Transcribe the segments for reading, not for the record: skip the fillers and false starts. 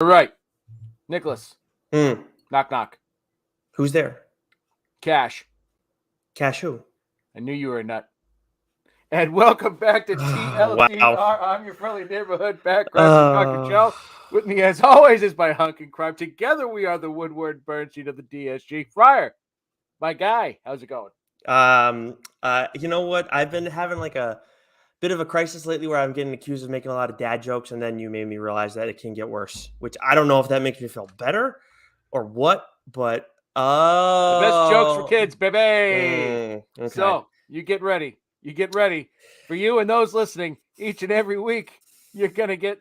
All right, Nicholas. Hmm. Knock, knock. Who's there? Cash. Cashew. I knew you were a nut. And welcome back to Wow. TLDR. I'm your friendly neighborhood background Dr. Uh, Joe. With me, as always, is my hunk in crime. Together, we are the Woodward Bernstein of the DSG. Fryer, my guy. How's it going? you know what? I've been having like a bit of a crisis lately where I'm getting accused of making a lot of dad jokes, and then you made me realize that it can get worse, which I don't know if that makes me feel better or what, but The best jokes for kids, baby. okay. So, you get ready. You get ready. For you and those listening, each and every week, you're gonna get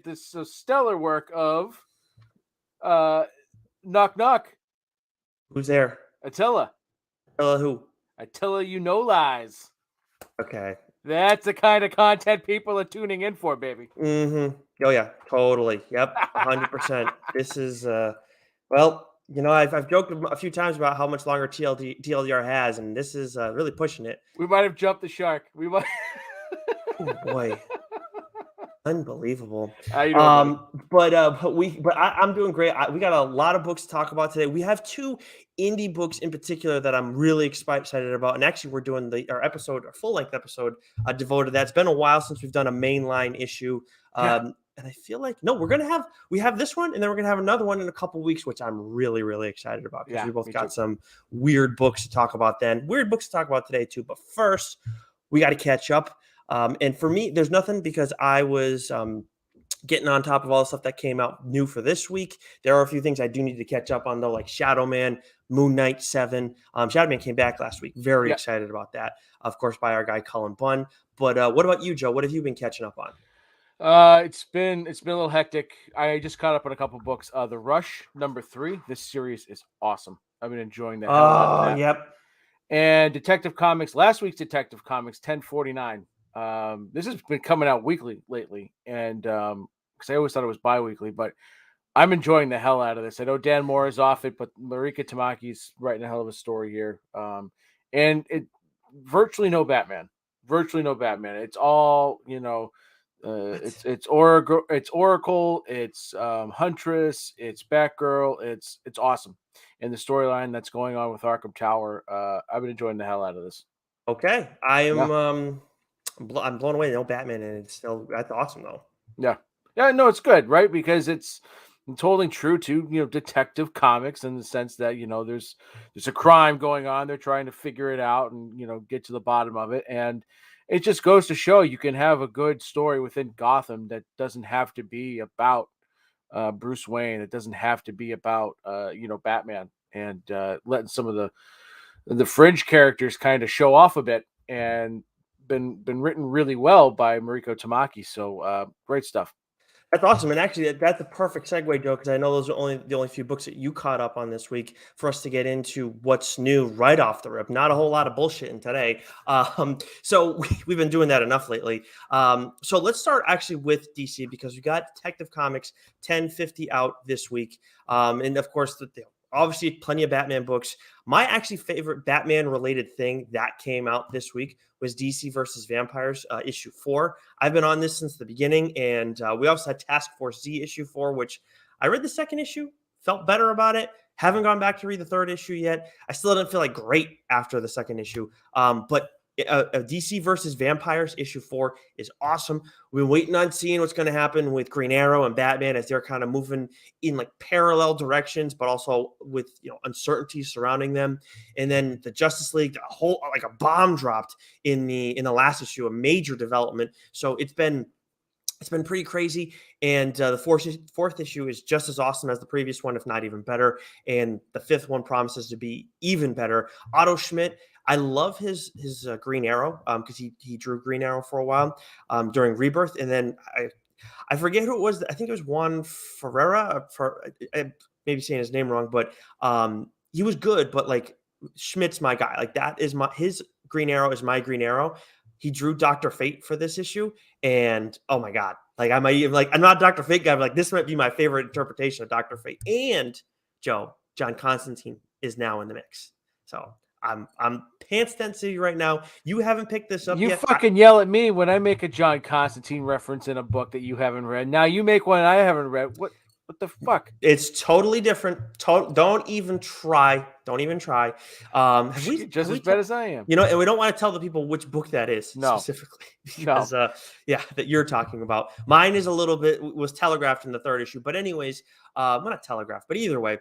this stellar work of uh knock knock. Who's there? Attila. Who? Attila, you know lies. Okay. That's the kind of content people are tuning in for, baby. Mm-hmm. Oh yeah, totally. Yep, 100%. This is well, I've joked a few times about how much longer TLDR has, and this is really pushing it. We might have jumped the shark. We might. Oh boy, unbelievable. How you doing, buddy? I'm doing great. We got a lot of books to talk about today. We have two indie books in particular that I'm really excited about, and actually, we're doing our full length episode, devoted to that. It's been a while since we've done a mainline issue. Yeah. And I feel like no, we have this one, and then we're gonna have another one in a couple weeks, which I'm really, really excited about because Yeah, we both me got too. some weird books to talk about then. Weird books to talk about today too. But first, we got to catch up. And for me, there's nothing because I was getting on top of all the stuff that came out new for this week. There are a few things I do need to catch up on though, like Shadow Man, Moon Knight 7. Shadow Man came back last week. Very Yeah. excited about that. Of course, by our guy Cullen Bunn. But what about you, Joe? What have you been catching up on? It's been a little hectic. I just caught up on a couple books. The Rush #3. This series is awesome. I've been enjoying the hell out of Oh, that. yep. And Detective Comics. Last week's Detective Comics 1049. This has been coming out weekly lately, and because I always thought it was bi-weekly, but I'm enjoying the hell out of this. I know Dan Moore is off it, but Marika Tamaki's writing a hell of a story here. And it virtually no Batman. Virtually no Batman. It's all it's Oracle, it's Huntress, it's Batgirl. It's awesome, and the storyline that's going on with Arkham Tower. I've been enjoying the hell out of this. Okay. I Yeah, am I'm blown away. No Batman, and it's still that's awesome though. yeah, yeah. No, it's good, right? Because it's holding true to Detective Comics in the sense that there's a crime going on. They're trying to figure it out and get to the bottom of it, and it just goes to show you can have a good story within Gotham that doesn't have to be about Bruce Wayne. It doesn't have to be about Batman, and letting some of the fringe characters kind of show off a bit, and been written really well by Mariko Tamaki. So great stuff. That's awesome, and actually, that's a perfect segue, Joe, because I know those are the only few books that you caught up on this week for us to get into what's new right off the rip. Not a whole lot of bullshit in today, so we've been doing that enough lately. So let's start actually with DC because we got Detective Comics 1050 out this week, and of course, obviously plenty of Batman books. My actually favorite Batman related thing that came out this week was DC versus Vampires issue 4. I've been on this since the beginning, and we also had Task Force Z issue 4, which I read the second issue, felt better about it. Haven't gone back to read the third issue yet. I still didn't feel like great after the second issue, but DC versus Vampires issue 4 is awesome. We've been waiting on seeing what's going to happen with Green Arrow and Batman as they're kind of moving in like parallel directions, but also with uncertainty surrounding them. And then the Justice League, a bomb dropped in the last issue, a major development. So it's been pretty crazy, and the fourth issue is just as awesome as the previous one, if not even better. And the fifth one promises to be even better. Otto Schmidt, I love his Green Arrow because he drew Green Arrow for a while during Rebirth, and then I forget who it was. I think it was Juan Ferreira. I maybe saying his name wrong, but he was good. But like Schmidt's my guy. Like that is his Green Arrow is my Green Arrow. He drew Dr. Fate for this issue, and oh my god, like I might even I'm not a Dr. Fate guy, but like this might be my favorite interpretation of Dr. Fate. And John Constantine is now in the mix. So I'm pants density right now. You haven't picked this up You yet. fucking yell at me when I make a John Constantine reference in a book that you haven't read. Now you make one I haven't read. What? What the fuck? It's totally different. Don't even try. Don't even try. Have we? You're just Have we? as bad as I am. You know, and we don't want to tell the people which book that is No, specifically no. because, yeah, that you're talking about. Mine is a little bit was telegraphed in the third issue, but anyways, well, not telegraphed, but either way,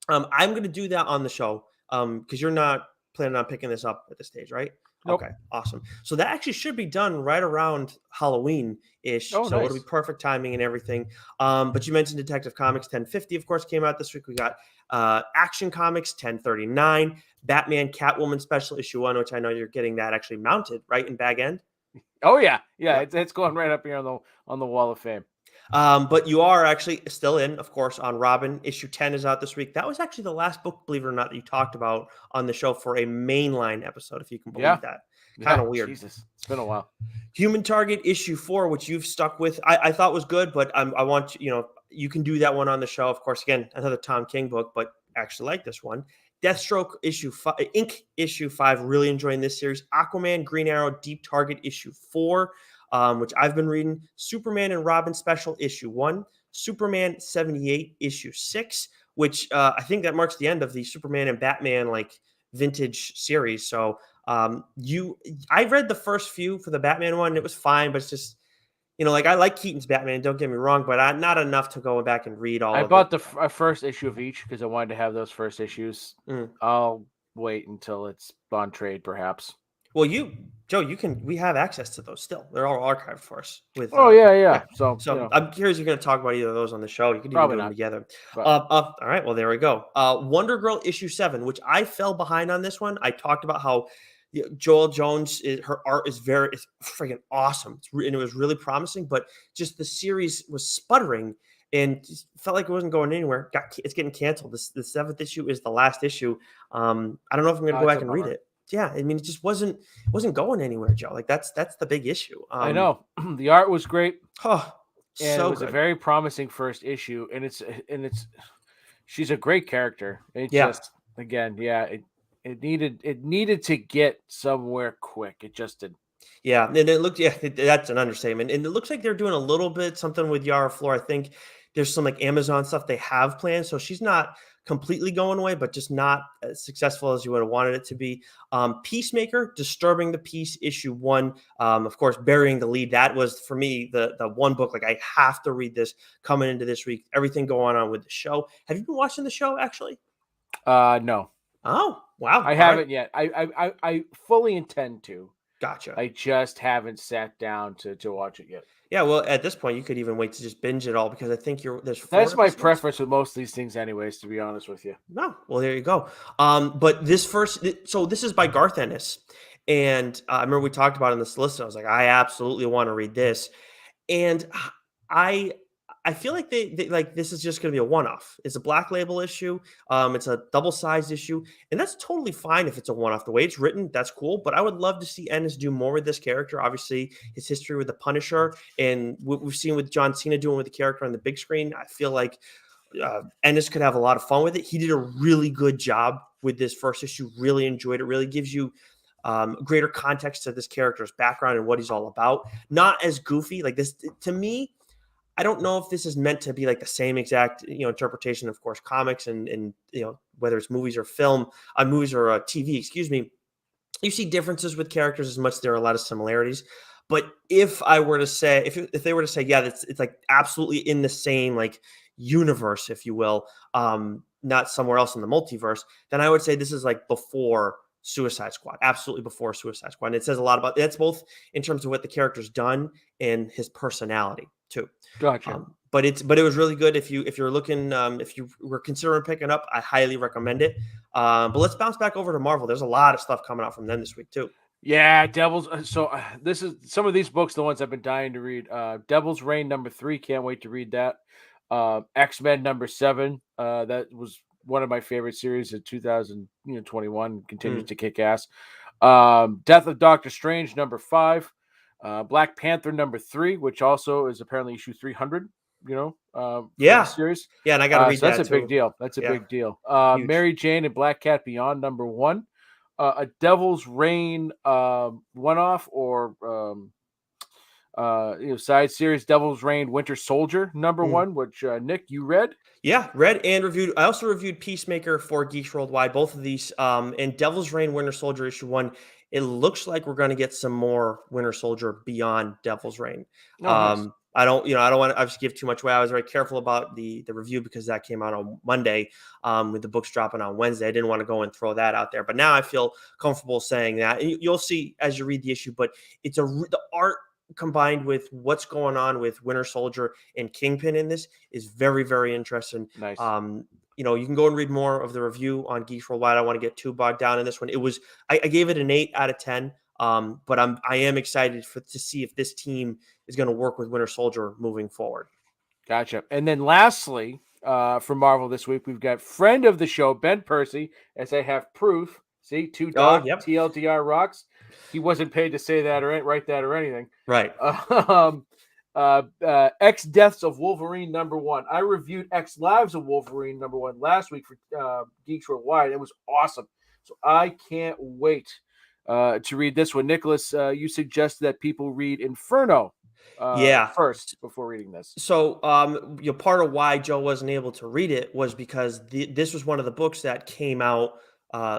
I'm going to do that on the show because you're not planning on picking this up at this stage, right? Nope. Okay, awesome. So that actually should be done right around Halloween ish. Oh, So it'll be nice. perfect timing and everything. But you mentioned Detective Comics 1050, of course, came out this week. We got Action Comics 1039, Batman Catwoman Special Issue 1, which I know you're getting that actually mounted right in Bag End. Oh yeah, yeah. Yeah. It's going right up here on the wall of fame. But you are actually still in, of course, on Robin. Issue 10 is out this week. That was actually the last book, believe it or not, that you talked about on the show for a mainline episode, if you can believe Yeah, that. Kind yeah. of weird. Jesus, it's been a while. Human Target issue 4, which you've stuck with, I thought was good, but I want you can do that one on the show. Of course, again, another Tom King book, but actually like this one. Deathstroke issue 5, Inc. issue 5, really enjoying this series. Aquaman, Green Arrow, Deep Target issue 4, which I've been reading. Superman and Robin special issue 1, Superman 78 issue 6, which I think that marks the end of the Superman and Batman like vintage series. So I read the first few for the Batman one, and it was fine, but it's just like I like Keaton's Batman. Don't get me wrong, but not enough to go back and read all I of it. bought the first issue of each because I wanted to have those first issues. Mm. I'll wait until it's on trade, perhaps. Well, Joe, we have access to those still. They're all archived for us. With Oh yeah. So So I'm curious if you're going to talk about either of those on the show. You could even probably do them not. together. But All right. Well, there we go. Wonder Girl issue 7, which I fell behind on this one. I talked about how Joel Jones, her art is freaking awesome. And it was really promising, but just the series was sputtering and just felt like it wasn't going anywhere. It's getting canceled. The 7th issue is the last issue. I don't know if I'm going to go it's back a and read bummer. it. Yeah, I mean, it just wasn't going anywhere, Joe. Like that's the big issue. I know the art was great, Oh, and it so was a good. very promising first issue, and it's she's a great character. It Yeah. just again, yeah, it needed to get somewhere quick. It just did. Yeah, and it looked that's an understatement. And it looks like they're doing a little bit something with Yara Flor. I think there's some like Amazon stuff they have planned. So she's not completely going away, but just not as successful as you would have wanted it to be. Peacemaker, Disturbing the Peace, issue 1. Of course, Burying the Lead. That was for me the one book. Like I have to read this coming into this week. Everything going on with the show. Have you been watching the show actually? No. Oh, wow. I haven't yet. I fully intend to. Gotcha. I just haven't sat down to watch it yet. Yeah, well, at this point, you could even wait to just binge it all because I think there's 4 That's my episodes. preference with most of these things, anyways. To be honest with you. No, well, there you go. But so this is by Garth Ennis, and I remember we talked about it in the solicit. I was like, I absolutely want to read this, and I I feel like they like this is just going to be a one-off. It's a Black Label issue. It's a double-sized issue, and that's totally fine if it's a one-off. The way it's written, that's cool. But I would love to see Ennis do more with this character. Obviously, his history with the Punisher and what we've seen with John Cena doing with the character on the big screen. I feel like Ennis could have a lot of fun with it. He did a really good job with this first issue. Really enjoyed it. Really gives you greater context to this character's background and what he's all about. Not as goofy like this to me. I don't know if this is meant to be like the same exact, interpretation, of course, comics and whether it's movies or film, movies or TV, excuse me. You see differences with characters as much as there are a lot of similarities. But if I were to say, if they were to say, yeah, it's like absolutely in the same like universe, if you will, not somewhere else in the multiverse, then I would say this is like before Suicide Squad, absolutely before Suicide Squad. And it says a lot about that's both in terms of what the character's done and his personality too. Gotcha. But it was really good. If you're looking, if you were considering picking up, I highly recommend it. But let's bounce back over to Marvel. There's a lot of stuff coming out from them this week too. Yeah, Devils. So this is some of these books, the ones I've been dying to read. Devil's Reign #3. Can't wait to read that. X-Men #7. That was one of my favorite series of 2021. Continues to kick ass. Death of Doctor Strange #5. Black Panther #3, which also is apparently issue 300. For the series. Yeah, and I got to read so that. That's a big deal. That's a big deal. Huge. Mary Jane and Black Cat Beyond #1. A Devil's Reign one-off or Side series Devil's Reign Winter Soldier Mm. #1, which Nick, you read? Yeah, read and reviewed. I also reviewed Peacemaker for Geeks Worldwide, both of these. And Devil's Reign Winter Soldier issue 1. It looks like we're going to get some more Winter Soldier beyond Devil's Reign. Oh, nice. I don't want to obviously give too much away. I was very careful about the review because that came out on Monday, with the books dropping on Wednesday. I didn't want to go and throw that out there, but now I feel comfortable saying that. And you'll see as you read the issue. But the art combined with what's going on with Winter Soldier and Kingpin in this is very, very interesting. Nice. You can go and read more of the review on Geeks Worldwide. I don't want to get too bogged down in this one. I gave it an 8 out of 10. But I am excited to see if this team is going to work with Winter Soldier moving forward. Gotcha. And then lastly, from Marvel this week, we've got friend of the show, Ben Percy, as I have proof. See, 2 Oh, Doc, yep. TLDR rocks. He wasn't paid to say that or write that or anything. Right. X Deaths of Wolverine #1. I reviewed X Lives of Wolverine #1 last week for Geeks Worldwide. It was awesome. So I can't wait to read this one. Nicholas, you suggested that people read Inferno Yeah. first before reading this. So, part of why Joe wasn't able to read it was because this was one of the books that came out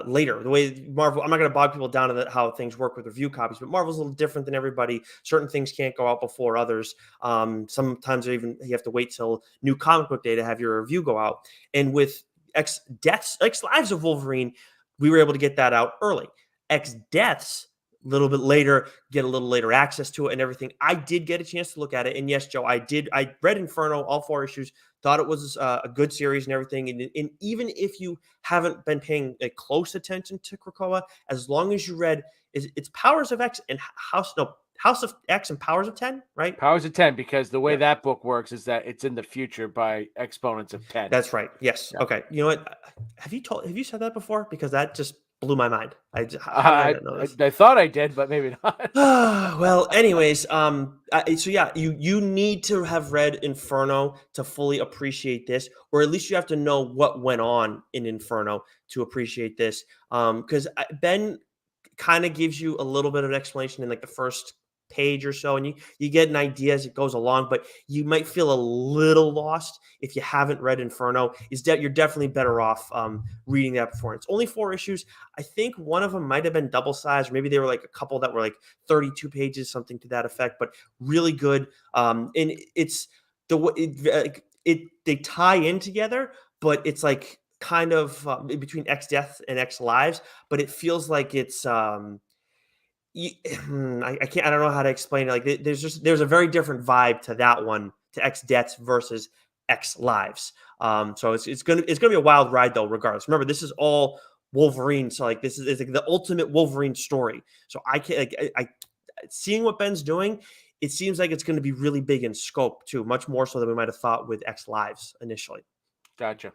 later. The way Marvel, I'm not going to bog people down to how things work with review copies, but Marvel's a little different than everybody. Certain things can't go out before others. Sometimes you have to wait till New Comic Book Day to have your review go out. And with X Lives of Wolverine, we were able to get that out early. X Deaths, a little bit later, get a little later access to it and everything. I did get a chance to look at it. And yes, Joe, I read Inferno, all 4 issues, thought it was a good series and everything. And even if you haven't been paying a close attention to Krakoa, as long as you read it's Powers of X and House of X and Powers of 10, right? Powers of 10, because the way that book works is that it's in the future by exponents of 10. That's right. Yes. Yeah. Okay. You know what? Have you said that before? Because that just blew my mind. How did I not know this? I thought I did, but maybe not. Well, anyways, so yeah, you need to have read Inferno to fully appreciate this, or at least you have to know what went on in Inferno to appreciate this. Because Ben kind of gives you a little bit of an explanation in like the first page or so, and you get an idea as it goes along, but you might feel a little lost if you haven't read Inferno. You're definitely better off reading that before. It's only 4 issues. I think one of them might have been double sized, or maybe they were like a couple that were like 32 pages, something to that effect, but really good. And it's they tie in together, but it's like kind of between X Death and X Lives, but it feels like it's I can't. I don't know how to explain it. Like there's a very different vibe to that one, to X Deaths versus X Lives. So it's gonna be a wild ride though. Regardless, remember this is all Wolverine. So like this is like the ultimate Wolverine story. So I can't. I seeing what Ben's doing, it seems like it's going to be really big in scope too, much more so than we might have thought with X Lives initially. Gotcha.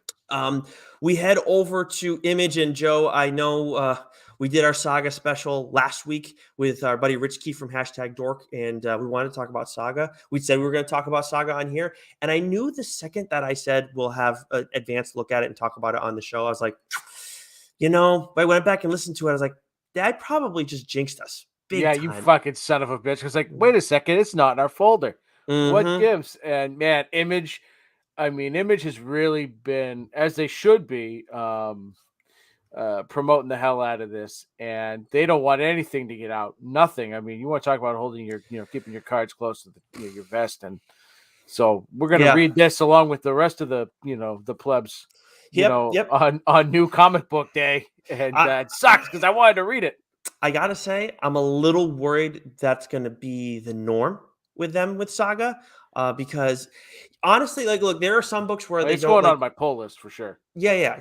We head over to Image, and Joe, I know we did our Saga special last week with our buddy Rich Key from #Dork, and we wanted to talk about Saga. We said we were going to talk about Saga on here, and I knew the second that I said we'll have an advanced look at it and talk about it on the show, I was like, I went back and listened to it. I was like, Dad probably just jinxed us. Big time. You fucking son of a bitch. Because like, wait a second, it's not in our folder. Mm-hmm. What gives? And man, Image has really been, as they should be, promoting the hell out of this, and they don't want anything to get out. Nothing. I mean, you want to talk about holding your, keeping your cards close to your vest, and so we're gonna read this along with the rest of the, the plebs, on New Comic Book Day, and it sucks because I wanted to read it. I gotta say, I'm a little worried that's gonna be the norm with them with Saga, because honestly, like, look, there are some books where it's going on my pull list for sure. Yeah,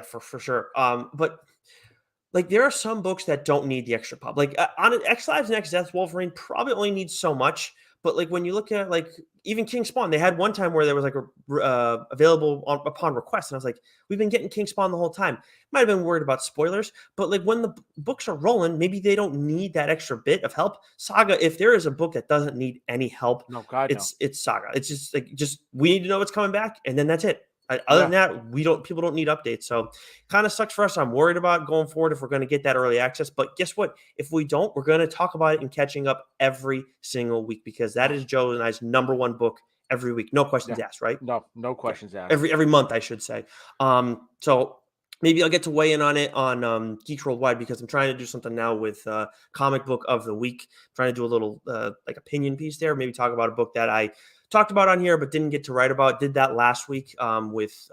for sure. But like, there are some books that don't need the extra pub. Like on X Lives and X Death, Wolverine probably only needs so much. But like when you look at like even King Spawn, they had one time where there was like a available upon request, and I was like, we've been getting King Spawn the whole time. Might have been worried about spoilers, but like when the books are rolling, maybe they don't need that extra bit of help. Saga, if there is a book that doesn't need any help, it's Saga. It's just we need to know what's coming back, and then that's it. Other than that, people don't need updates. So kind of sucks for us. I'm worried about going forward if we're going to get that early access. But guess what? If we don't, we're going to talk about it and catching up every single week because that is Joe and I's #1 book every week. No questions asked, right? No questions asked. Every month, I should say. So maybe I'll get to weigh in on it on Geeks Worldwide because I'm trying to do something now with comic book of the week. I'm trying to do a little like opinion piece there. Maybe talk about a book that I talked about on here but didn't get to write about. Did that last week with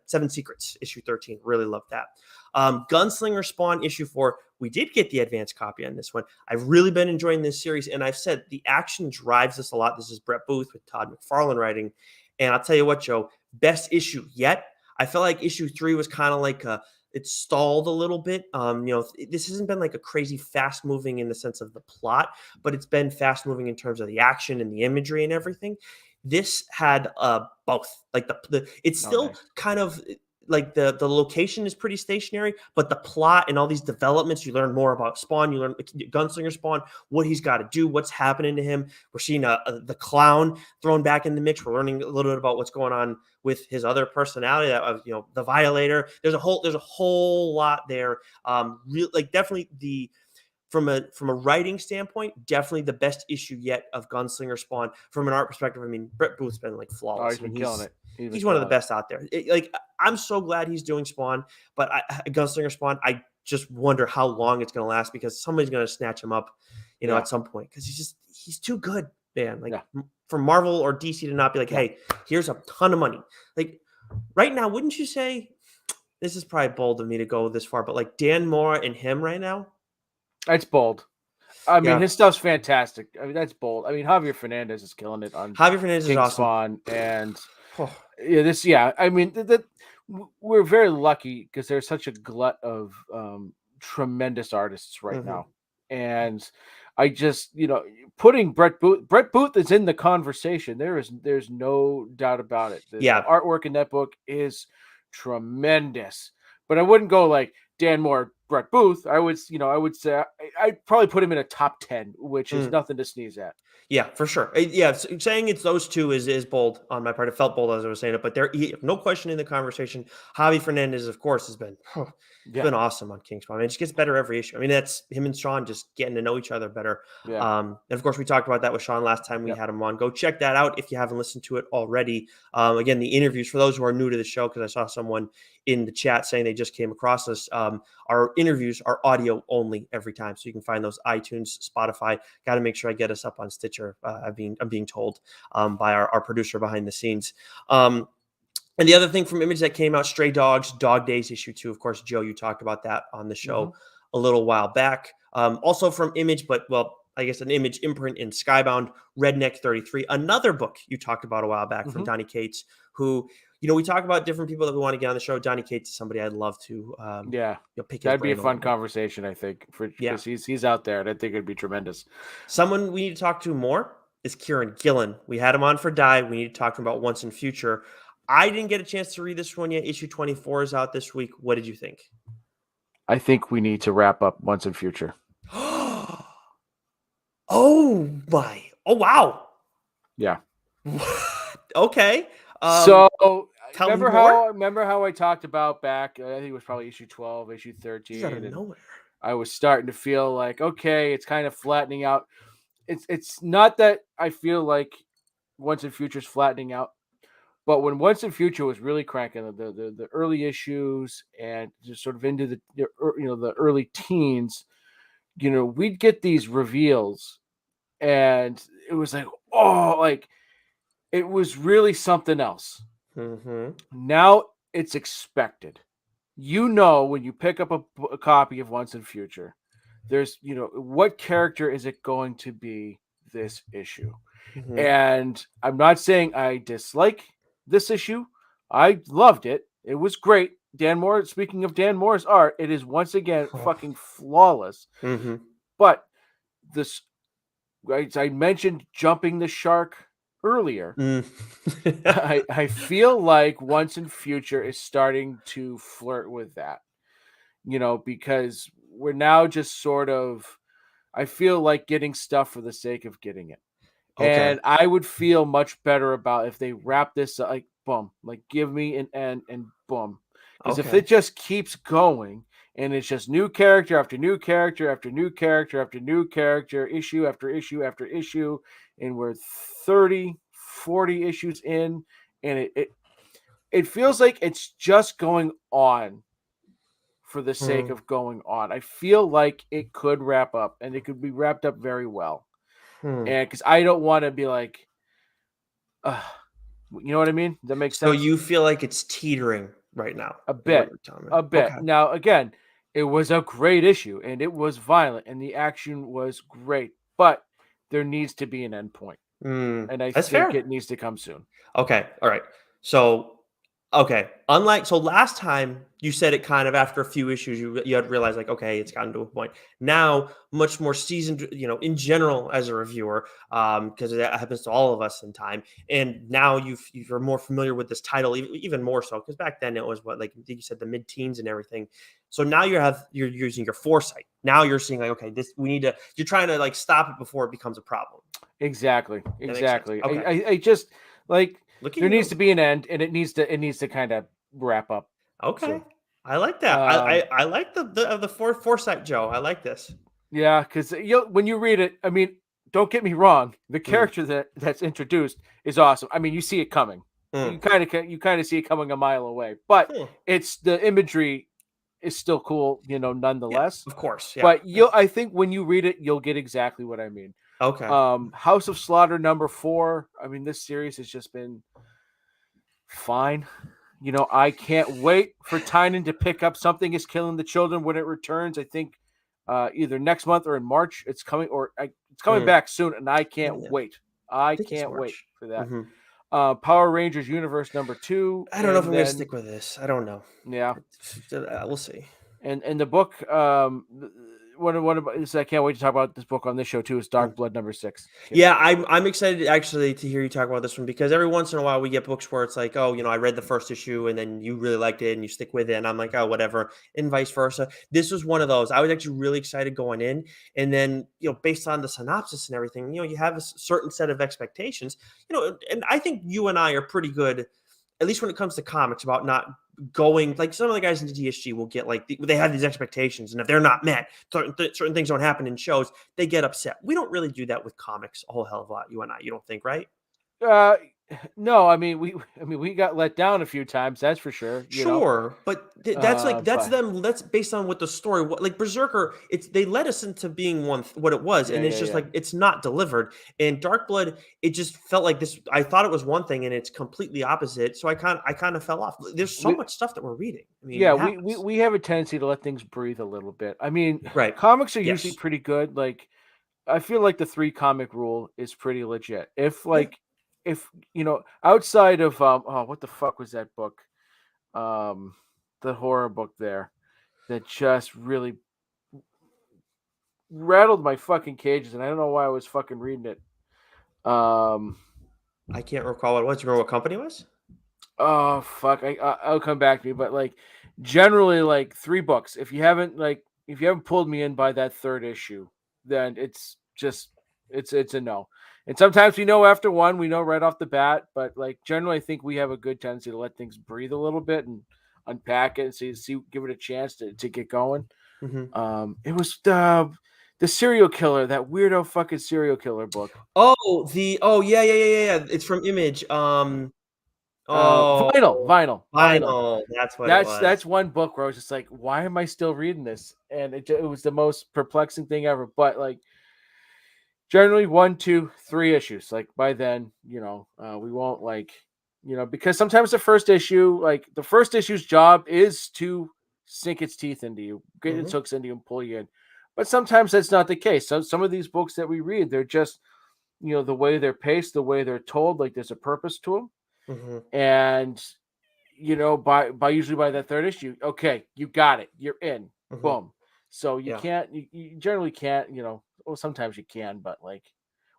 7 Secrets issue 13. Really loved that. Gunslinger Spawn issue 4. We did get the advanced copy on this one. I've really been enjoying this series, and I've said the action drives us a lot. This is Brett Booth with Todd McFarlane writing, and I'll tell you what, Joe, best issue yet. I felt like issue 3 was kind of like it stalled a little bit. This hasn't been like a crazy fast moving in the sense of the plot, but it's been fast moving in terms of the action and the imagery and everything. This had both. Like it's still kind of like the location is pretty stationary, but the plot and all these developments, you learn more about Spawn. You learn Gunslinger Spawn, what he's got to do, what's happening to him. We're seeing the clown thrown back in the mix. We're learning a little bit about what's going on with his other personality of the Violator. There's a whole lot there. Definitely from a writing standpoint, definitely the best issue yet of Gunslinger Spawn. From an art perspective, I mean, Brett Booth's been like flawless. He's been killing it. He's one of the best out there. I'm so glad he's doing Spawn, but Gunslinger Spawn, I just wonder how long it's going to last because somebody's going to snatch him up, at some point because he's too good, man. For Marvel or DC to not be like, hey, here's a ton of money. Like right now, wouldn't you say? This is probably bold of me to go this far, but like Dan Mora and him right now. That's bold. I mean, his stuff's fantastic. I mean, that's bold. I mean, Javier Fernandez is killing it on Javier Fernandez is awesome. Spawn, and I mean, we're very lucky because there's such a glut of tremendous artists right now, and I just putting Brett Booth is in the conversation. There's no doubt about it. The artwork in that book is tremendous, but I wouldn't go like Dan Moore, Brett Booth. I would say I'd probably put him in a top 10, which is nothing to sneeze at. Yeah, for sure. Yeah, saying it's those two is bold on my part. It felt bold as I was saying it, but no question in the conversation. Javi Fernandez, of course, has been been awesome on King Spawn. It just gets better every issue. I mean, that's him and Sean just getting to know each other better. Yeah. And of course, we talked about that with Sean last time we had him on. Go check that out if you haven't listened to it already. Again, the interviews for those who are new to the show, because I saw someone in the chat saying they just came across us. Our interviews are audio only every time, so you can find those iTunes, Spotify. Got to make sure I get us up on Stitcher. I'm being told by our producer behind the scenes. And the other thing from Image that came out, Stray Dogs, Dog Days issue 2. Of course, Joe, you talked about that on the show a little while back. Also from Image, but I guess an Image imprint in Skybound, Redneck 33, another book you talked about a while back from Donny Cates, who, we talk about different people that we want to get on the show. Donny Cates is somebody I'd love to pick. That'd be a fun conversation, I think, because he's out there, and I think it'd be tremendous. Someone we need to talk to more is Kieran Gillen. We had him on for Die. We need to talk to him about Once and Future. I didn't get a chance to read this one yet. Issue 24 is out this week. What did you think? I think we need to wrap up Once and Future. Oh wow. Yeah. Okay. So remember how I talked about back, I think it was probably issue 12, issue 13. Out of nowhere. I was starting to feel like, okay, it's kind of flattening out. It's not that I feel like Once and Future is flattening out, but when Once and Future was really cranking the early issues and just sort of into the early teens, we'd get these reveals, and it was like, it was really something else. Now it's expected. When you pick up a copy of Once and Future, there's, what character is it going to be this issue? And I'm not saying I dislike this issue. I loved it. It was great. Dan Moore, speaking of Dan Moore's art, it is once again fucking flawless. But this, I mentioned jumping the shark earlier. I feel like Once and Future is starting to flirt with that, because we're now just sort of, I feel like getting stuff for the sake of getting it. Okay. And I would feel much better about if they wrap this, like boom, like give me an end and boom. Because if Okay. it just keeps going and it's just new character after new character after new character after new character, issue after issue after issue, and we're 30, 40 issues in, and it feels like it's just going on for the sake Hmm. of going on. I feel like it could wrap up and it could be wrapped up very well. Hmm. And because I don't want to be like, uh, you know what I mean? Does that make So sense? you feel like it's teetering right now, A is what bit, you're telling me. a bit. Okay. Now, again, it was a great issue and it was violent and the action was great, but there needs to be an end point, Mm, and I that's think fair. it needs to come soon. Okay. All right. So, okay. Unlike last time you said it kind of after a few issues you had realized like okay it's gotten to a point. Now much more seasoned in general as a reviewer because that happens to all of us in time. And now you're more familiar with this title even more so because back then it was what like you said the mid teens and everything. So now you're using your foresight. Now you're seeing like okay this we need to you're trying to like stop it before it becomes a problem. Exactly, That makes sense. exactly. Okay. I just like Look at there needs you. to be an end, and it needs to kind of wrap up Okay. soon. I like that. I like the foresight, Joe. I like this. Yeah, because you when you read it, I mean, don't get me wrong, the Mm, character that's introduced is awesome. I mean, you see it coming. mm. You kind of see it coming a mile away, but Huh. it's the imagery is still cool, Yeah, nonetheless. of course. Yeah, But yeah. I think when you read it, you'll get exactly what I mean. Okay. House of Slaughter #4. I mean, this series has just been fine. I can't wait for Tynan to pick up Something is Killing the Children when it returns. I think either next month or in March. It's coming, it's coming Mm. back soon, and I Yeah, can't yeah. wait. I I think it's can't wait March. for that. Hmm. Power Rangers Universe #2, I don't know if and I'm gonna then stick with this. I don't know. yeah, We'll see. and the book. One of this I can't wait to talk about this book on this show too. Is Mm. Dark Blood #6. Can't Yeah, wait. I'm excited actually to hear you talk about this one because every once in a while we get books where it's like, oh, I read the first issue and then you really liked it and you stick with it, and I'm like, oh, whatever, and vice versa. This was one of those. I was actually really excited going in, and then based on the synopsis and everything, you have a certain set of expectations, and I think you and I are pretty good at least when it comes to comics, about not going like some of the guys in the DSG will get like they have these expectations, and if they're not met, certain things don't happen in shows. They get upset. We don't really do that with comics a whole hell of a lot. You and I, you don't think, right? Uh, no, I mean, we got let down a few times. That's for sure. Sure, but that's like that's But them. That's based on what the story. Like Berserker, it's they led us into being what it was, yeah, and it's yeah, just yeah. like it's not delivered. And Dark Blood, it just felt like this. I thought it was one thing, and it's completely opposite. So I kind of fell off. There's so We much stuff that we're reading. I mean, yeah, it we happens. we have a tendency to let things breathe a little bit. I mean, Right. comics are usually Yes. pretty good. Like I feel like the 3 comic rule is pretty legit. Yeah. If outside of oh, what the fuck was that book? Um the horror book there that just really rattled my fucking cages, and I don't know why I was fucking reading it. Um I can't recall what it was. Do you remember what company it was? oh fuck, I'll come back to you, but like generally like 3 books. If you haven't pulled me in by that third issue, then it's just it's a no. And sometimes we know after one, we know right off the bat, but like generally I think we have a good tendency to let things breathe a little bit and unpack it and see give it a chance to get going. Hmm. It was the serial killer, that weirdo fucking serial killer book. Oh yeah, yeah, yeah, yeah, yeah. It's from Image. Oh, Vinyl. Vinyl. That's what it That's was. one book where I was just like, why am I still reading this? And it was the most perplexing thing ever. But like generally 1, 2, 3 issues. Like by then, we won't because sometimes the first issue's job is to sink its teeth into you, get its Hmm. hooks into you, and pull you in. But sometimes that's not the case. So some of these books that we read, they're just the way they're paced, the way they're told, like there's a purpose to them. Hmm. And by usually by that third issue, okay, you got it, you're in, Hmm. boom. So Yeah. you generally can't, well, sometimes you can, but like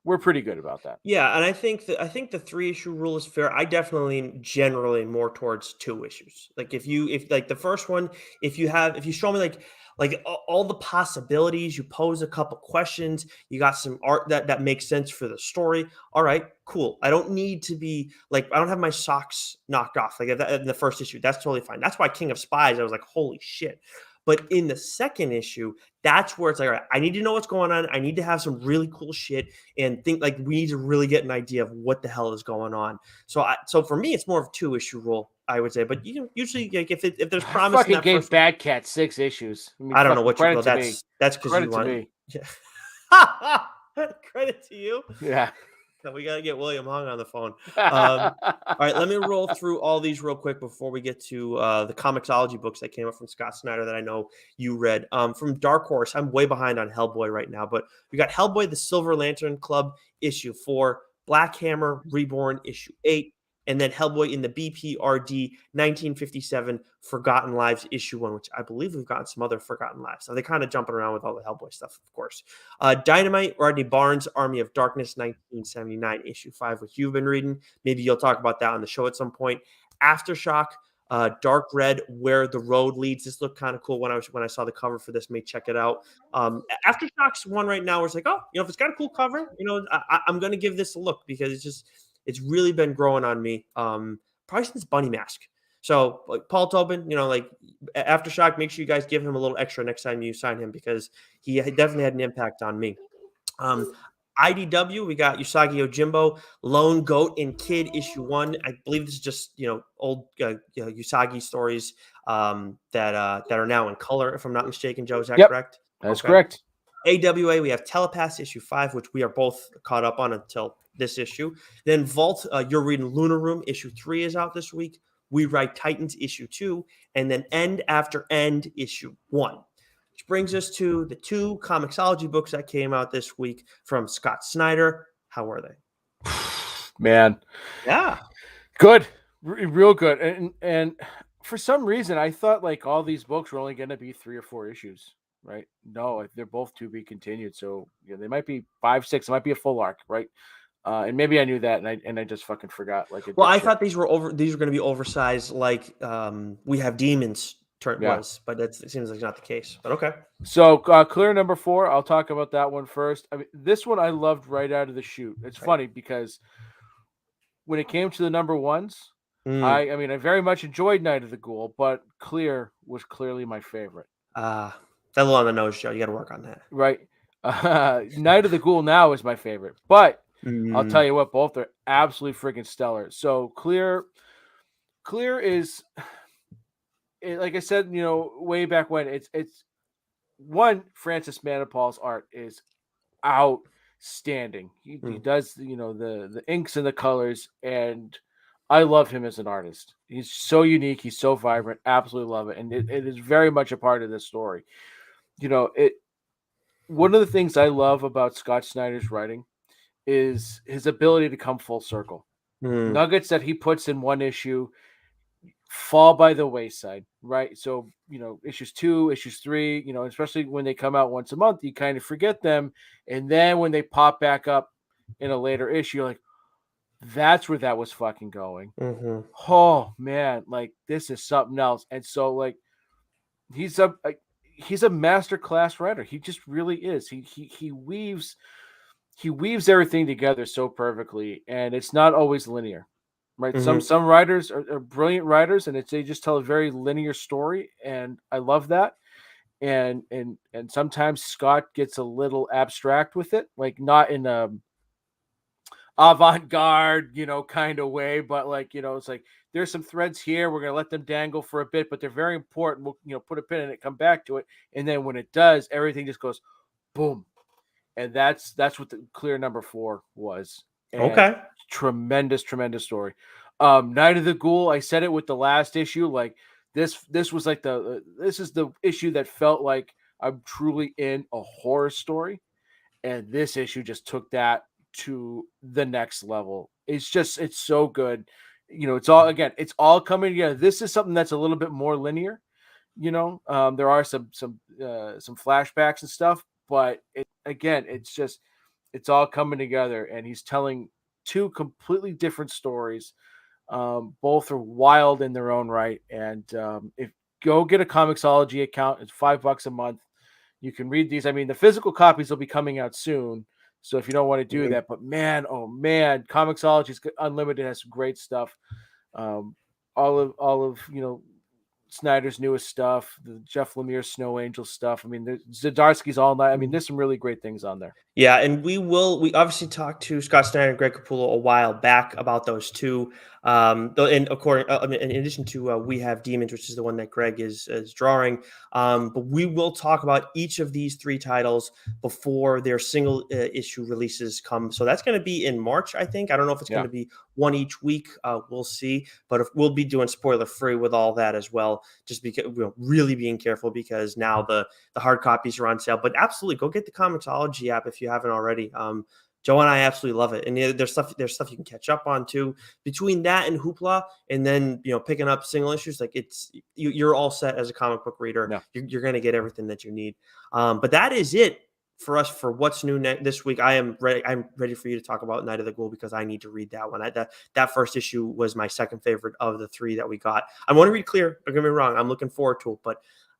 we're pretty good about that. Yeah, and I think the 3-issue rule is fair. I definitely lean generally more towards 2 issues. Like if like the first one, if you show me like all the possibilities, you pose a couple questions, you got some art that makes sense for the story. All right, cool. I don't need to be like I don't have my socks knocked off like in the first issue. That's totally fine. That's why King of Spies, I was like, holy shit. But in the second issue, that's where it's like, all right, I need to know what's going on. I need to have some really cool shit and think like we need to really get an idea of what the hell is going on. So for me, it's more of a 2-issue rule, I would say. But you can usually like if there's I promise in fucking that gave first, Bad Cat 6 issues. I mean, I don't know fucking what you credit well to me. that's because you Credit to want me. yeah. Credit to you. Yeah. No, we got to get William Hung on the phone. All right, let me roll through all these real quick before we get to the comicsology books that came up from Scott Snyder that I know you read. From Dark Horse, I'm way behind on Hellboy right now, but we got Hellboy, the Silver Lantern Club, issue 4, Black Hammer Reborn, issue 8, and then Hellboy in the BPRD 1957 Forgotten Lives, issue 1, which I believe we've gotten some other Forgotten Lives. So they're kind of jumping around with all the Hellboy stuff, of course. Dynamite, Rodney Barnes, Army of Darkness, 1979, issue 5, which you've been reading. Maybe you'll talk about that on the show at some point. Aftershock, Dark Red, Where the Road Leads. This looked kind of cool when I saw the cover for this. May check it out. Aftershock's one right now where it's like, oh, if it's got a cool cover, I'm going to give this a look because it's really been growing on me. Probably since Bunny Mask. So like Paul Tobin, like Aftershock, make sure you guys give him a little extra next time you sign him because he definitely had an impact on me. IDW, we got Usagi Yojimbo, Lone Goat and Kid issue 1. I believe this is just old Usagi stories that are now in color, if I'm not mistaken. Joe, is that correct? That's correct. AWA, we have Telepath issue 5, which we are both caught up on until this issue. Then Vault, you're reading Lunar Room issue 3 is out this week. We Write Titans issue 2, and then End After End issue 1. Which brings us to the 2 comicsology books that came out this week from Scott Snyder. How were they? Man. Yeah. Good. Real good. And for some reason, I thought like all these books were only going to be 3 or 4 issues, right? No, they're both to be continued. So they might be 5, 6. It might be a full arc, right? And maybe I knew that, and I just fucking forgot. Like, I thought these were going to be oversized, like We Have Demons was, but it seems like not the case. But okay. So clear number 4. I'll talk about that one first. I mean, this one I loved right out of the chute. It's funny because when it came to the number 1s, I mean, I very much enjoyed Night of the Ghoul, but Clear was clearly my favorite. That little on the nose, Joe. You got to work on that. Right. Night of the Ghoul now is my favorite, but I'll tell you what, both are absolutely freaking stellar. So Clear is, like I said, way back when, it's one, Francis Manipal's art is outstanding. He does, the inks and the colors, and I love him as an artist. He's so unique. He's so vibrant. Absolutely love it. And it is very much a part of this story. One of the things I love about Scott Snyder's writing is his ability to come full circle. Nuggets that he puts in one issue fall by the wayside, right? So, issues 2, issues 3, especially when they come out once a month, you kind of forget them. And then when they pop back up in a later issue, you're like, that's where that was fucking going. Oh man, like this is something else. And so like he's a master class writer. He just really is. He weaves everything together so perfectly, and it's not always linear. Right. Some writers are brilliant writers, and they just tell a very linear story, and I love that. And sometimes Scott gets a little abstract with it, like not in a avant-garde, kind of way, but like, it's like there's some threads here. We're gonna let them dangle for a bit, but they're very important. We'll, put a pin in it, come back to it, and then when it does, everything just goes boom. And that's what the Clear number 4 was. And okay. Tremendous story. Night of the Ghoul, I said it with the last issue, like this was like this is the issue that felt like I'm truly in a horror story, and this issue just took that to the next level. It's so good. It's all coming together. This is something that's a little bit more linear. There are some flashbacks and stuff, but it's it's all coming together, and he's telling two completely different stories. Both are wild in their own right, and if go get a Comixology account, it's $5 a month. You can read these. I mean, the physical copies will be coming out soon, so if you don't want to do Mhm. that, but man, oh man, Comixology Unlimited has some great stuff. Um, all of Snyder's newest stuff, the Jeff Lemire Snow Angel stuff. I mean, Zdarsky's All Night. I mean, there's some really great things on there. Yeah, and we obviously talked to Scott Snyder and Greg Capullo a while back about those two. And according, I mean, in addition to We Have Demons, which is the one that Greg is drawing, but we will talk about each of these three titles before their single issue releases come. So that's going to be in March, I think. I don't know if it's going Yeah. to be one each week. We'll see, but if we'll be doing spoiler free with all that as well, just because we're really being careful because now the hard copies are on sale. But absolutely, go get the Comixology app if you haven't already. Joe and I absolutely love it, and there's stuff you can catch up on too. Between that and Hoopla, and then picking up single issues, like you're all set as a comic book reader. Yeah. You're going to get everything that you need. But that is it for us for what's new this week. I'm ready for you to talk about Night of the Ghoul because I need to read that one. That first issue was my second favorite of the three that we got. I want to read Clear. Don't get me wrong. I'm looking forward to it, but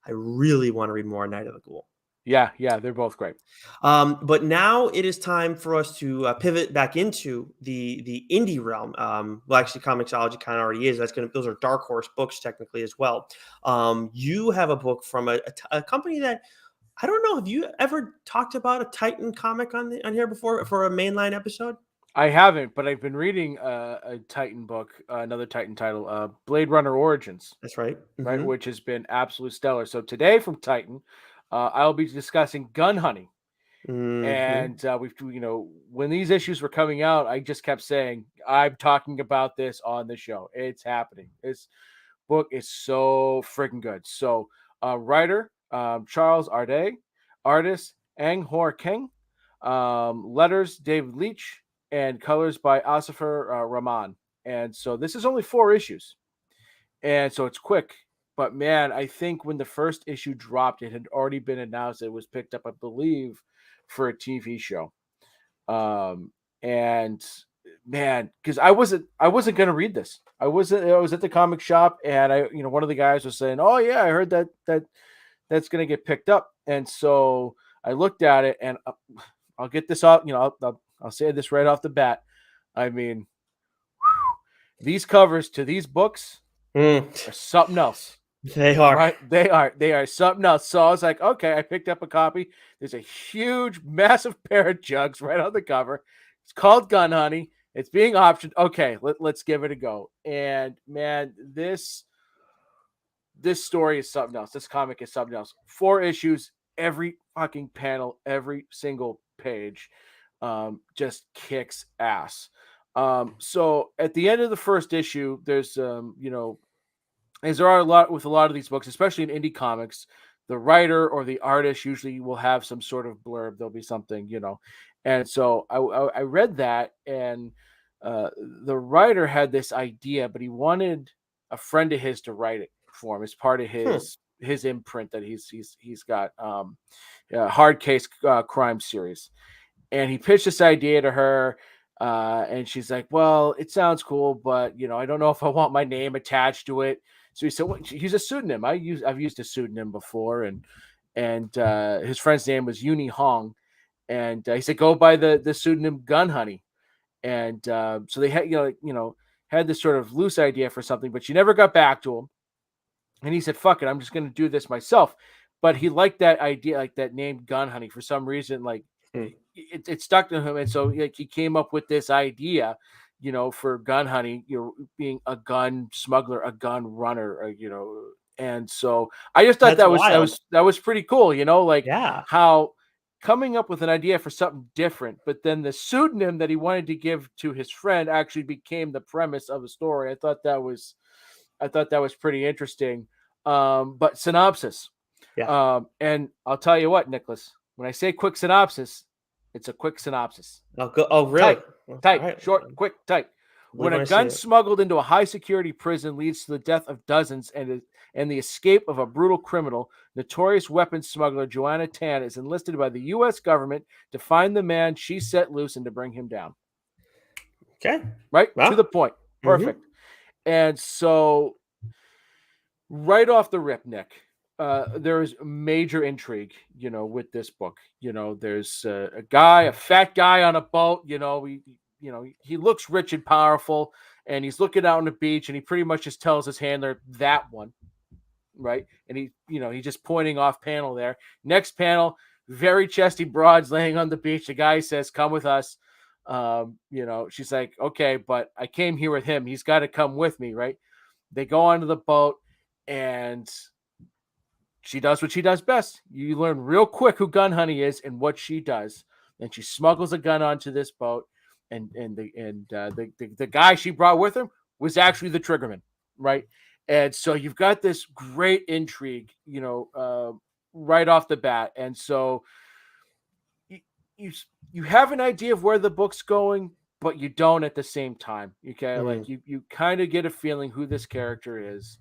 I really want to read more Night of the Ghoul. Yeah, they're both great. But now it is time for us to pivot back into the indie realm. Well, actually, Comixology kind of already is. Those are Dark Horse books technically as well. You have a book from a company that I don't know. Have you ever talked about a Titan comic on here before for a mainline episode? I haven't, but I've been reading a Titan book, another Titan title, Blade Runner Origins, That's right. right, Mm-hmm. which has been absolutely stellar. So today from Titan, I'll be discussing gun hunting. Mm-hmm. And when these issues were coming out, I just kept saying, I'm talking about this on the show. It's happening. This book is so freaking good. So, writer Charles Arday, artist Ang Hor King, letters David Leach, and colors by Asifer Rahman. And so this is only 4 issues, and so it's quick. But man, I think when the first issue dropped, it had already been announced it was picked up, I believe, for a TV show. And man, because I wasn't gonna read this. I was at the comic shop, and one of the guys was saying, "Oh yeah, I heard that's gonna get picked up," and so I looked at it, and I'll get this off. I'll say this right off the bat. I mean, these covers to these books are something else. They are. Right? They are something else. So I was like, okay, I picked up a copy. There's a huge, massive pair of jugs right on the cover. It's called Gun Honey. It's being optioned. Okay, let's give it a go. And man, this story is something else. This comic is something else. 4 issues, every fucking panel, every single page, just kicks ass. So at the end of the first issue, there's as there are a lot of these books, especially in indie comics, the writer or the artist usually will have some sort of blurb. There'll be something, and so I read that, and the writer had this idea, but he wanted a friend of his to write it for him as part of his imprint that he's got, hard case crime series, and he pitched this idea to her. And she's like, well, it sounds cool, but I don't know if I want my name attached to it. So he said, well, he's a pseudonym. I've used a pseudonym before, and his friend's name was Uni Hong, and he said, go by the pseudonym Gun Honey. And so they had had this sort of loose idea for something, but she never got back to him. And he said, fuck it, I'm just going to do this myself. But he liked that idea, like that name Gun Honey, for some reason, like it stuck to him. And so like he came up with this idea, for Gun Honey, being a gun smuggler, a gun runner, and so I just thought That's that was wild. that was pretty cool, like Yeah. how coming up with an idea for something different, but then the pseudonym that he wanted to give to his friend actually became the premise of the story. I thought that was pretty interesting. But synopsis. Yeah. And I'll tell you what, Nicholas, when I say quick synopsis, it's a quick synopsis. Oh, really? Tight, All tight, right. short, quick, tight. When believe a when I see gun it. smuggled into a high security prison leads to the death of dozens and the escape of a brutal criminal, notorious weapons smuggler Joanna Tan is enlisted by the U.S. government to find the man she set loose and to bring him down. Okay. Right? To the Well. point. Mm-hmm. Perfect. And so, right off the rip, Nick, there is major intrigue, with this book. There's a fat guy on a boat. He looks rich and powerful, and he's looking out on the beach, and he pretty much just tells his handler that one, right? And he's just pointing off panel there. Next panel, very chesty broads laying on the beach. The guy says, "Come with us." She's like, "Okay, but I came here with him. He's got to come with me, right?" They go onto the boat, and she does what she does best. You learn real quick who Gun Honey is and what she does. And she smuggles a gun onto this boat, and the guy she brought with her was actually the triggerman, right? And so you've got this great intrigue, right off the bat. And so you, you you have an idea of where the book's going, but you don't at the same time. Okay, Mm. like you kind of get a feeling who this character is.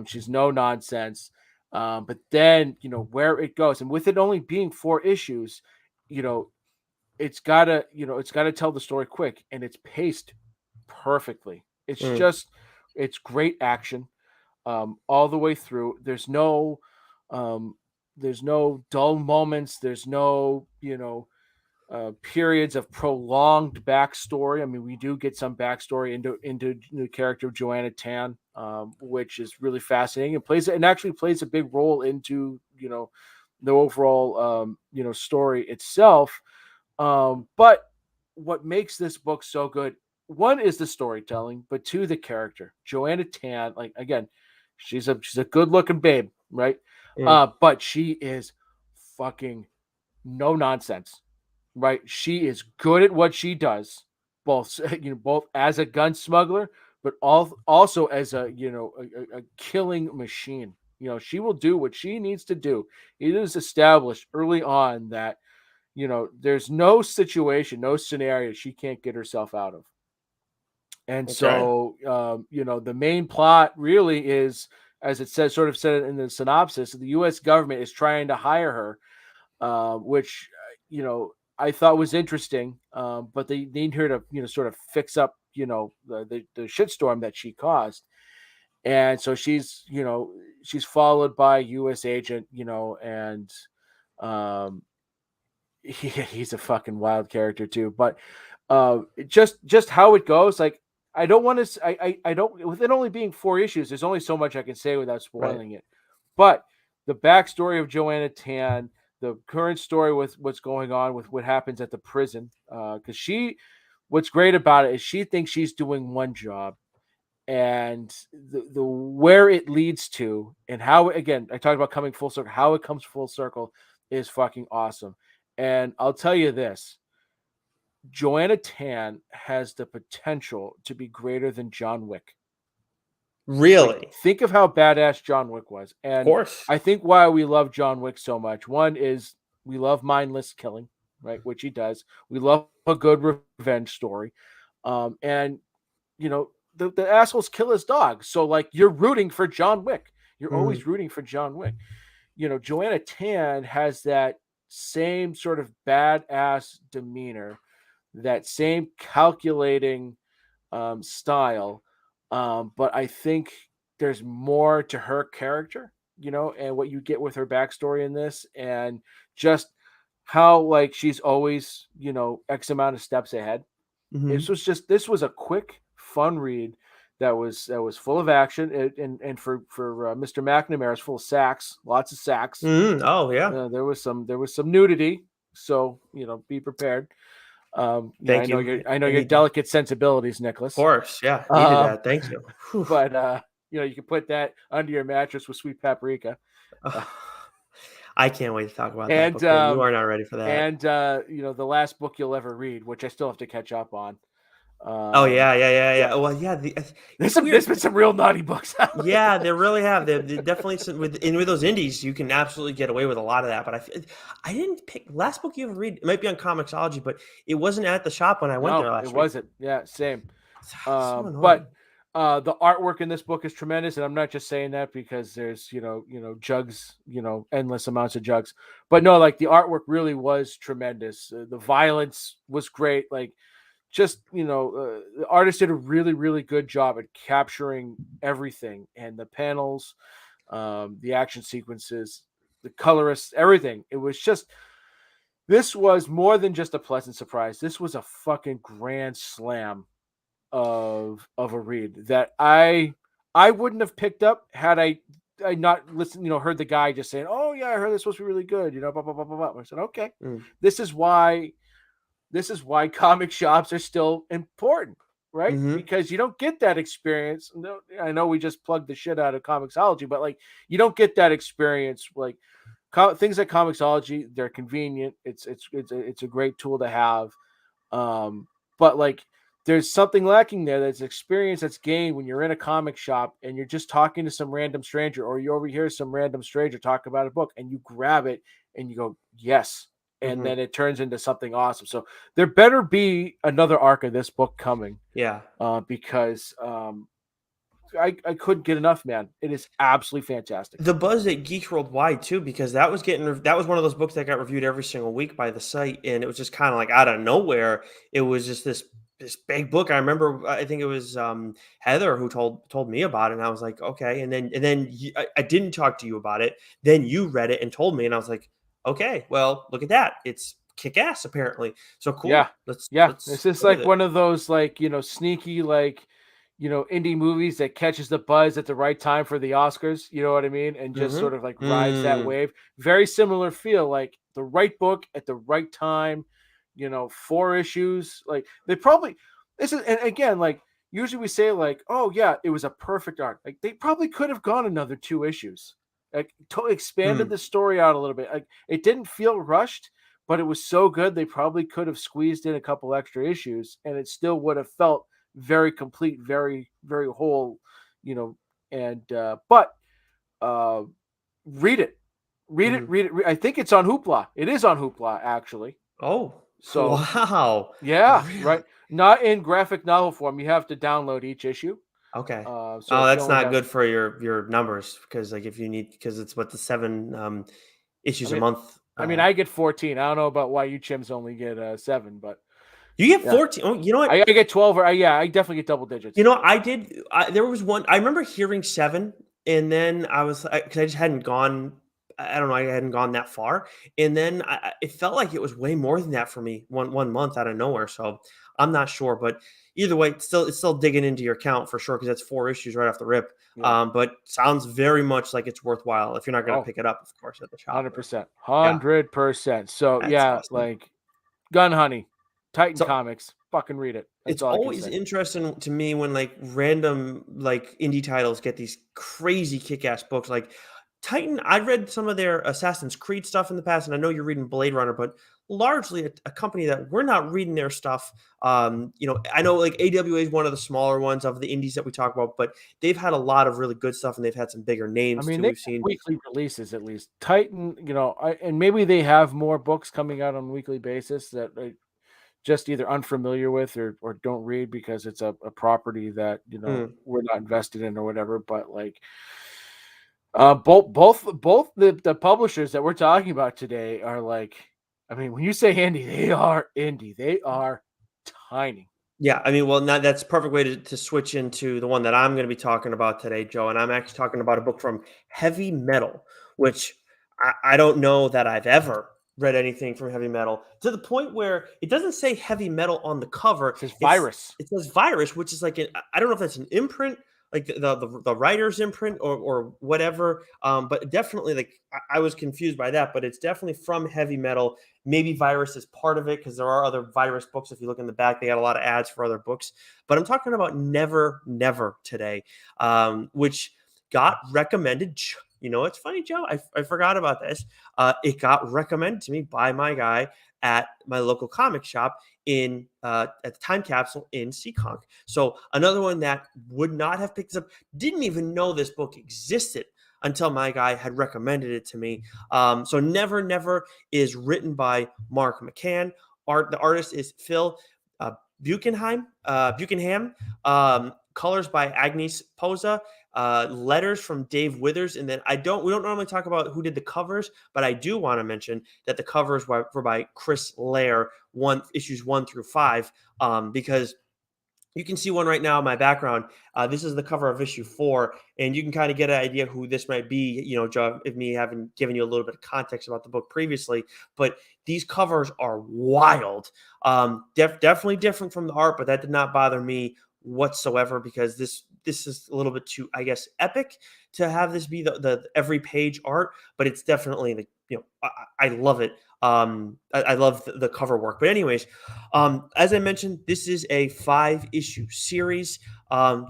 She's no nonsense. But then, where it goes, and with it only being 4 issues, you know, it's gotta tell the story quick, and it's paced perfectly. Mm. It's great action, all the way through. Um, there's no dull moments. There's no, periods of prolonged backstory. I mean, we do get some backstory into the character of Joanna Tan, which is really fascinating and actually plays a big role into the overall story itself. But what makes this book so good? One is the storytelling, but two, the character. Joanna Tan, like again, she's a good looking babe, right? Mm. But she is fucking no nonsense, right? She is good at what she does, both both as a gun smuggler, but also as a killing machine. She will do what she needs to do. It is established early on that there's no situation, no scenario she can't get herself out of. And Okay. so, the main plot really is, as it says, sort of said in the synopsis, the U.S. government is trying to hire her, which I thought was interesting. But they need her to sort of fix up the shitstorm that she caused, and so she's followed by a U.S. agent, and um, he's a fucking wild character too. But just how it goes, like I don't want to. I don't. With it only being 4 issues, there's only so much I can say without Right. spoiling it. But the backstory of Joanna Tan, the current story with what's going on with what happens at the prison, because what's great about it is she thinks she's doing one job, and the where it leads to, and how, again, I talked about coming full circle, how it comes full circle is fucking awesome. And I'll tell you this, Joanna Tan has the potential to be greater than John Wick. Like, Really? think of how badass John Wick was. Of And course. I think why we love John Wick so much, one is we love mindless killing, right? Which he does. We love a good revenge story. And the assholes kill his dog. So like you're rooting for John Wick. You're Mm. always rooting for John Wick. Joanna Tan has that same sort of badass demeanor, that same calculating style. But I think there's more to her character, and what you get with her backstory in this, and just how like she's always, X amount of steps ahead. Hmm. This was a quick, fun read that was full of action, and for Mr. McNamara, it's full of sacks, lots of sacks. Mm. Oh yeah. There was some nudity, so be prepared. Thank you. I know I your need that. delicate sensibilities, Of Nicholas. course. Yeah. Needed Um, that. Thank you. Whew. but you can put that under your mattress with sweet paprika. Ugh. I can't wait to talk about that and book, man. You are not ready for that. the last book you'll ever read, which I still have to catch up on. Oh Um, yeah, yeah, yeah, yeah, yeah. Well, yeah. there's It's some weird. there's been some real naughty books out Yeah, lately. they really have. They definitely with those indies, you can absolutely get away with a lot of that. But I didn't pick last book you ever read. It might be on Comixology, but it wasn't at the shop when I went there No, it last week. wasn't. Yeah, same. So But annoying. the artwork in this book is tremendous, and I'm not just saying that because there's jugs, endless amounts of jugs. But no, like the artwork really was tremendous. The violence was great. Like just the artist did a really really good job at capturing everything, and the panels, the action sequences, the colorists, everything. It was just this was more than just a pleasant surprise. This was a fucking grand slam of a read that I wouldn't have picked up had I not listened, heard the guy just saying, "Oh yeah, I heard this was supposed to be really good," blah blah blah blah blah. I said, "Okay, Mm. this is why comic shops are still important, right? Mm-hmm. Because you don't get that experience. No, I know we just plugged the shit out of Comixology, but like you don't get that experience like things like Comixology. They're convenient. It's a great tool to have. But like there's something lacking there. That's experience that's gained when you're in a comic shop and you're just talking to some random stranger, or you overhear some random stranger talk about a book and you grab it and you go, yes. And Mm-hmm. then it turns into something awesome. So there better be another arc of this book coming, Yeah. because I couldn't get enough, man. It is absolutely fantastic. The buzz at Geeks Worldwide too, because that was one of those books that got reviewed every single week by the site, and it was just kind of like out of nowhere. It was just this big book. I remember, I think it was Heather who told me about it, and I was like, okay. I didn't talk to you about it. Then you read it and told me, and I was like, okay, well, look at that. It's kick ass apparently. So Yeah. cool. Let's Yeah. This let's is go with like it. one of those like, sneaky like, indie movies that catches the buzz at the right time for the Oscars, you know what I mean? And just sort of like Mm-hmm. rides that Mm, wave. Very similar feel, like the right book at the right time, 4 issues. Like they probably this is, and again, like usually we say like, oh yeah, it was a perfect arc. Like they probably could have gone another 2 issues. Like expanded mm, the story out a little bit. Like it didn't feel rushed, but it was so good they probably could have squeezed in a couple extra issues and it still would have felt very complete, very very whole, you know. And but uh, read it, read it, mm. read it. I think it's on Hoopla. It is on Hoopla actually. Oh, So wow. yeah, Really? right. Not in graphic novel form. You have to download each issue. Okay. So Oh, if you that's only not have, good for your numbers because like if you need because it's what the seven I issues a mean, month. I get 14. I don't know about why you chimps only get 7, but You get yeah, 14. Oh, you know what? I get 12 or yeah, I definitely get double digits. I did. There was one. I remember hearing seven, and then I was because I just hadn't gone. I don't know. I hadn't gone that far, and then it felt like it was way more than that for me one month out of nowhere. So I'm not sure, but either way, it's still digging into your count for sure because that's 4 issues right off the rip. Yeah. But sounds very much like it's worthwhile if you're not going to Oh, pick it up, of course, at the shop. Or 100%. yeah, 100%. So that's yeah, awesome. like Gun Honey, Titan So Comics, fucking read it. That's it's all I can always say. interesting to me when like random like indie titles get these crazy kick-ass books. Like Titan, I read some of their Assassin's Creed stuff in the past, and I know you're reading Blade Runner, but largely a company that we're not reading their stuff. I know like AWA is one of the smaller ones of the indies that we talk about, but they've had a lot of really good stuff, and they've had some bigger I names mean, too. they We've have seen. weekly releases at least. Titan, and maybe they have more books coming out on a weekly basis that I just either unfamiliar with or don't read because it's a property that, Mm. we're not invested in or whatever. But like both the publishers that we're talking about today are like, I mean, when you say indie, they are indie. They are tiny. Yeah, I mean, well, now that's a perfect way to switch into the one that I'm going to be talking about today, Joe. And I'm actually talking about a book from Heavy Metal, which I don't know that I've ever read anything from Heavy Metal to the point where it doesn't say Heavy Metal on the cover. It says It's virus. it says Virus, which is like I don't know if that's an imprint, like the writer's imprint or whatever. But definitely, like I was confused by that, but it's definitely from Heavy Metal. Maybe Virus is part of it because there are other Virus books. If you look in the back, they got a lot of ads for other books. But I'm talking about Never Never today, which got recommended. It's funny, Joe. I forgot about this. It got recommended to me by my guy at my local comic shop at the time capsule in Seekonk. So another one that would not have picked this up, didn't even know this book existed until my guy had recommended it to me. So Never Never is written by Mark McCann. The artist is Phil Buchanham, colors by Agnes Posa, letters from Dave Withers, and then we don't normally talk about who did the covers, but I do want to mention that the covers were by Chris Lair, issues 1 through 5, because you can see one right now in my background. This is the cover of issue 4, and you can kind of get an idea who this might be. Joe, if me having given you a little bit of context about the book previously, but these covers are wild. Definitely different from the art, but that did not bother me whatsoever because this is a little bit too, I guess, epic to have this be the every page art. But it's definitely I love it. I love the cover work. But anyways, as I mentioned, this is a 5-issue series.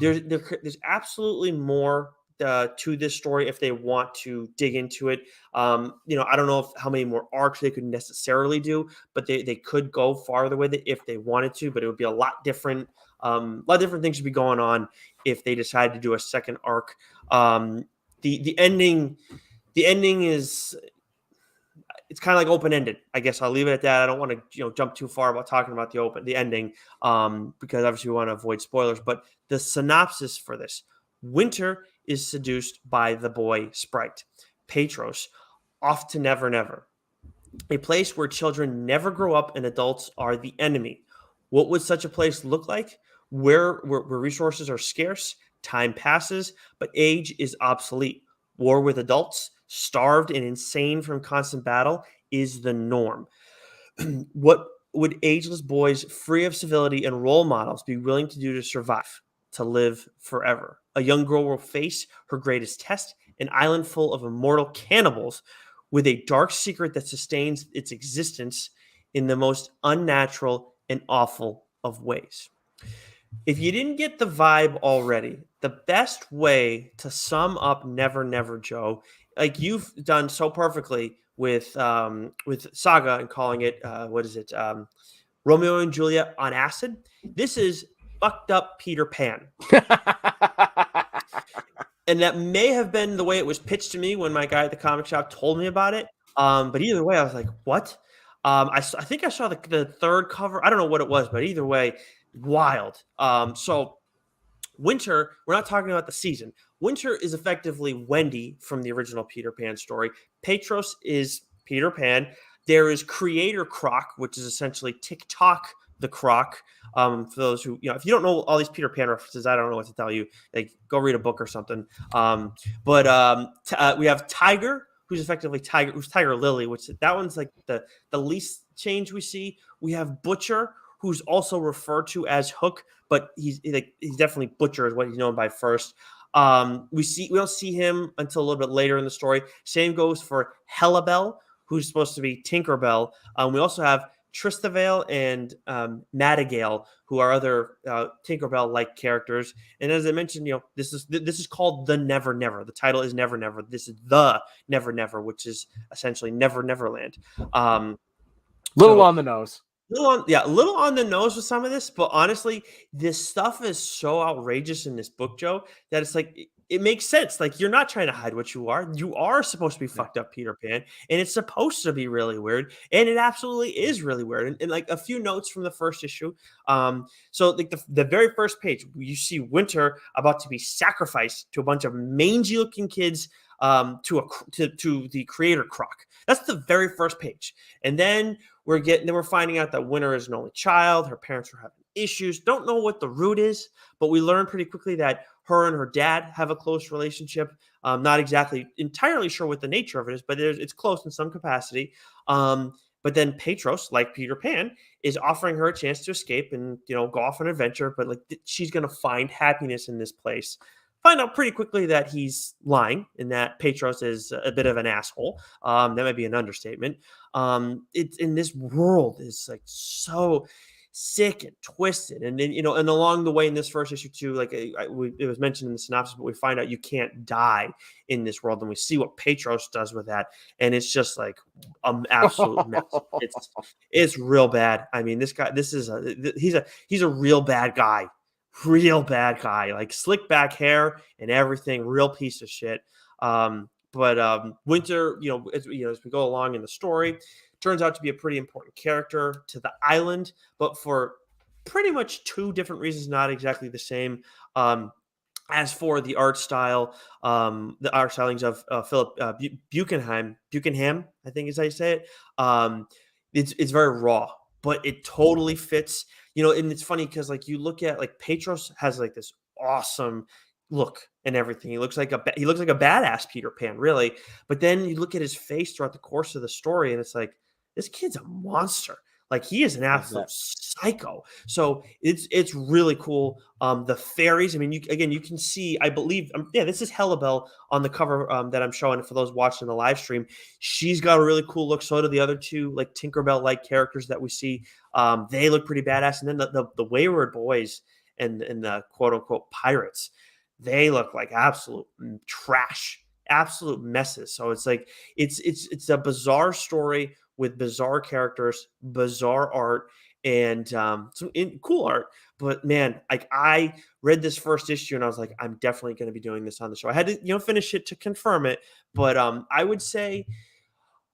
There's absolutely more to this story if they want to dig into it. I don't know how many more arcs they could necessarily do, but they could go farther with it if they wanted to. But it would be a lot different. A lot of different things should be going on if they decide to do a second arc. The ending is, it's kind of like open-ended. I guess I'll leave it at that. I don't want to jump too far about talking about the ending, because obviously we want to avoid spoilers. But the synopsis for this: Winter is seduced by the boy Sprite, Petros, off to Never Never, a place where children never grow up and adults are the enemy. What would such a place look like? Where resources are scarce, time passes, but age is obsolete. War with adults, starved and insane from constant battle, is the norm. What would ageless boys free of civility and role models be willing to do to survive, to live forever? A young girl will face her greatest test, an island full of immortal cannibals with a dark secret that sustains its existence in the most unnatural and awful of ways. If you didn't get the vibe already, the best way to sum up Never Never, Joe, like you've done so perfectly with Saga and calling it what is it, Romeo and Juliet on acid. This is fucked up Peter Pan. And that may have been the way it was pitched to me when my guy at the comic shop told me about it. But either way, I was like, what? I think I saw the third cover. I don't know what it was, but either way, wild. So Winter, we're not talking about the season. Winter is effectively Wendy from the original Peter Pan story. Petros is Peter Pan. There is Creator Croc, which is essentially TikTok the Croc. For those who, if you don't know all these Peter Pan references, I don't know what to tell you. Like, go read a book or something. But we have Tiger, who's effectively Tiger Lily, which that one's like the least change we see. We have Butcher, who's also referred to as Hook, but he's definitely Butcher is what he's known by first. We don't see him until a little bit later in the story. Same goes for Hellabelle, who's supposed to be Tinkerbell. We also have Tristavale and Madrigal, who are other Tinkerbell-like characters. And as I mentioned, this is called the Never Never. The title is Never Never. This is the Never Never, which is essentially Never Neverland. Little on the nose. A little on the nose with some of this, but honestly, this stuff is so outrageous in this book, Joe, that it's like it makes sense. Like, you're not trying to hide what you are. You are supposed to be fucked up Peter Pan, and it's supposed to be really weird, and it absolutely is really weird. And like a few notes from the first issue. So like the very first page, you see Winter about to be sacrificed to a bunch of mangy-looking kids, to the Creator Croc. That's the very first page, and then we're finding out that Winter is an only child. Her parents are having issues. Don't know what the root is, but we learn pretty quickly that her and her dad have a close relationship. Not exactly entirely sure what the nature of it is, but it's close in some capacity. But then Petros, like Peter Pan, is offering her a chance to escape and go off on an adventure. But like she's gonna find happiness in this place. Find out pretty quickly that he's lying and that Petros is a bit of an asshole. That might be an understatement. It's in this world is like so sick and twisted, and then and along the way in this first issue too, like it was mentioned in the synopsis, but we find out you can't die in this world, and we see what Petros does with that, and it's just like an absolute mess. It's real bad. I mean, he's a real bad guy. Real bad guy, like slick back hair and everything, real piece of shit. But Winter, as we go along in the story, turns out to be a pretty important character to the island, but for pretty much two different reasons, not exactly the same. As for the art style, the art stylings of Philip Buchenham, I think is how you say it. Um, it's very raw, but it totally fits. And it's funny because like you look at like Petros has like this awesome look and everything. He looks like a badass Peter Pan, really. But then you look at his face throughout the course of the story, and it's like this kid's a monster. Like he is an Love absolute that. psycho. So it's really cool. The fairies. I mean, you can see. I believe. This is Hellabelle on the cover that I'm showing for those watching the live stream. She's got a really cool look. So do the other two like Tinkerbell like characters that we see. They look pretty badass. And then the Wayward Boys and the quote unquote pirates, they look like absolute trash, absolute messes. So it's like it's a bizarre story with bizarre characters, bizarre art, and some cool art. But man, like I read this first issue and I was like, I'm definitely going to be doing this on the show. I had to finish it to confirm it, but I would say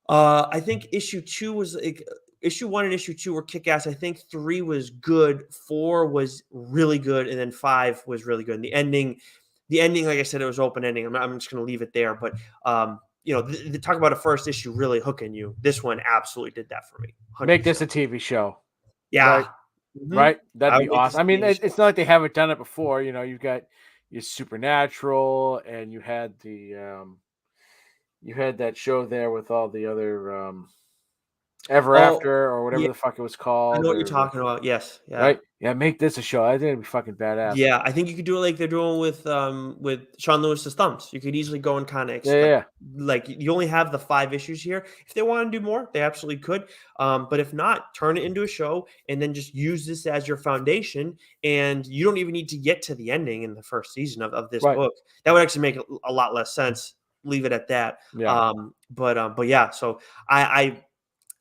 I think issue two was like issue one and issue two were kick ass. I think three was good, four was really good, and then five was really good. And the ending, like I said, it was open ending. I'm just going to leave it there. But talk about a first issue really hooking you. This one absolutely did that for me. 100%. Make this a TV show. Yeah. Right. Mhm. Right. I That'd be would make this awesome. I a mean, TV it's show. not like they haven't done it before. You've got your Supernatural, and you had that show there with all the other Ever Oh, After or whatever yeah, the fuck it was I know called, what you're or talking about. Yes. Yeah. right. Yeah, make this a show. I think it'd be fucking badass. Yeah, I think you could do it like they're doing with Sean Lewis's Thumbs. You could easily go and kind of Yeah, yeah, yeah. like you only have the 5 issues here. If they want to do more, they absolutely could. But if not, turn it into a show and then just use this as your foundation. And you don't even need to get to the ending in the first season of this Right. book. That would actually make a lot less sense. Leave it at that. Yeah. But yeah. So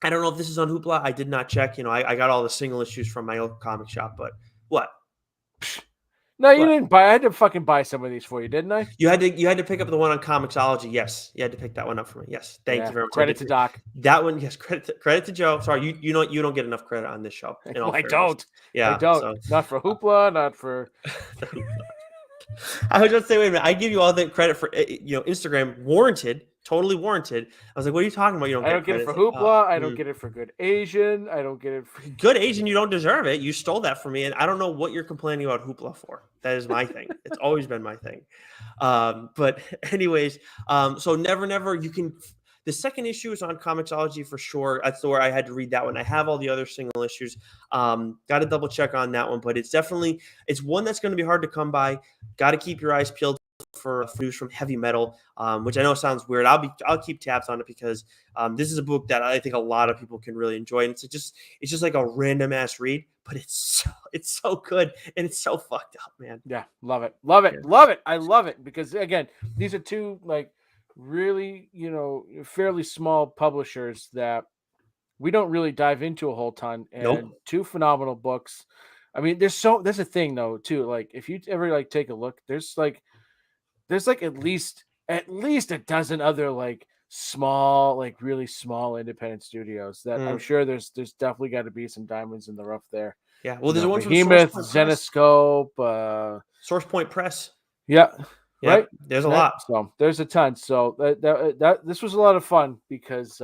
I don't know if this is on Hoopla. I did not check. I got all the single issues from my old comic shop. But what? No, you What? didn't buy. I had to fucking buy some of these for you, didn't I? You had to pick up the one on Comixology. Yes, you had to pick that one up for me. Yes, thank Yeah. you very much. I Credit did to Doc. that one. Yes, credit to Joe. Sorry, you don't get enough credit on this show. In all I fairness, don't. I yeah. don't. So Not for Hoopla. Not for. I was just saying, wait a minute. I give you all the credit for Instagram warranted, totally warranted. I was like, what are you talking about? You don't I get don't get it credit. for It's like, Hoopla. I don't get it for Good Asian. I don't get it for. good Asian, you don't deserve it. You stole that from me, and I don't know what you're complaining about Hoopla for. That is my thing. It's always been my thing. But anyways, so Never, you can. The second issue is on Comixology for sure. That's where I had to read that one. I have all the other single issues. Got to double check on that one, but it's one that's going to be hard to come by. Got to keep your eyes peeled for news from heavy metal, which I know sounds weird. I'll keep tabs on it because this is a book that I think a lot of people can really enjoy. And it's just like a random ass read, but it's so good and it's so fucked up, man. Yeah, love it, love it, Yeah. love it. I love it because again, these are two like really fairly small publishers that we don't really dive into a whole ton, and Nope. two phenomenal books. I mean, there's a thing though too. Like if you ever like take a look, there's like at least a dozen other like small, like really small independent studios that I'm Mm. sure there's definitely got to be some diamonds in the rough there. Yeah. Well, there's one from Source Behemoth, Point Press. Zenoscope, Source Point Press. yeah, right. Yep. There's a Right. lot. So there's a ton. So that this was a lot of fun because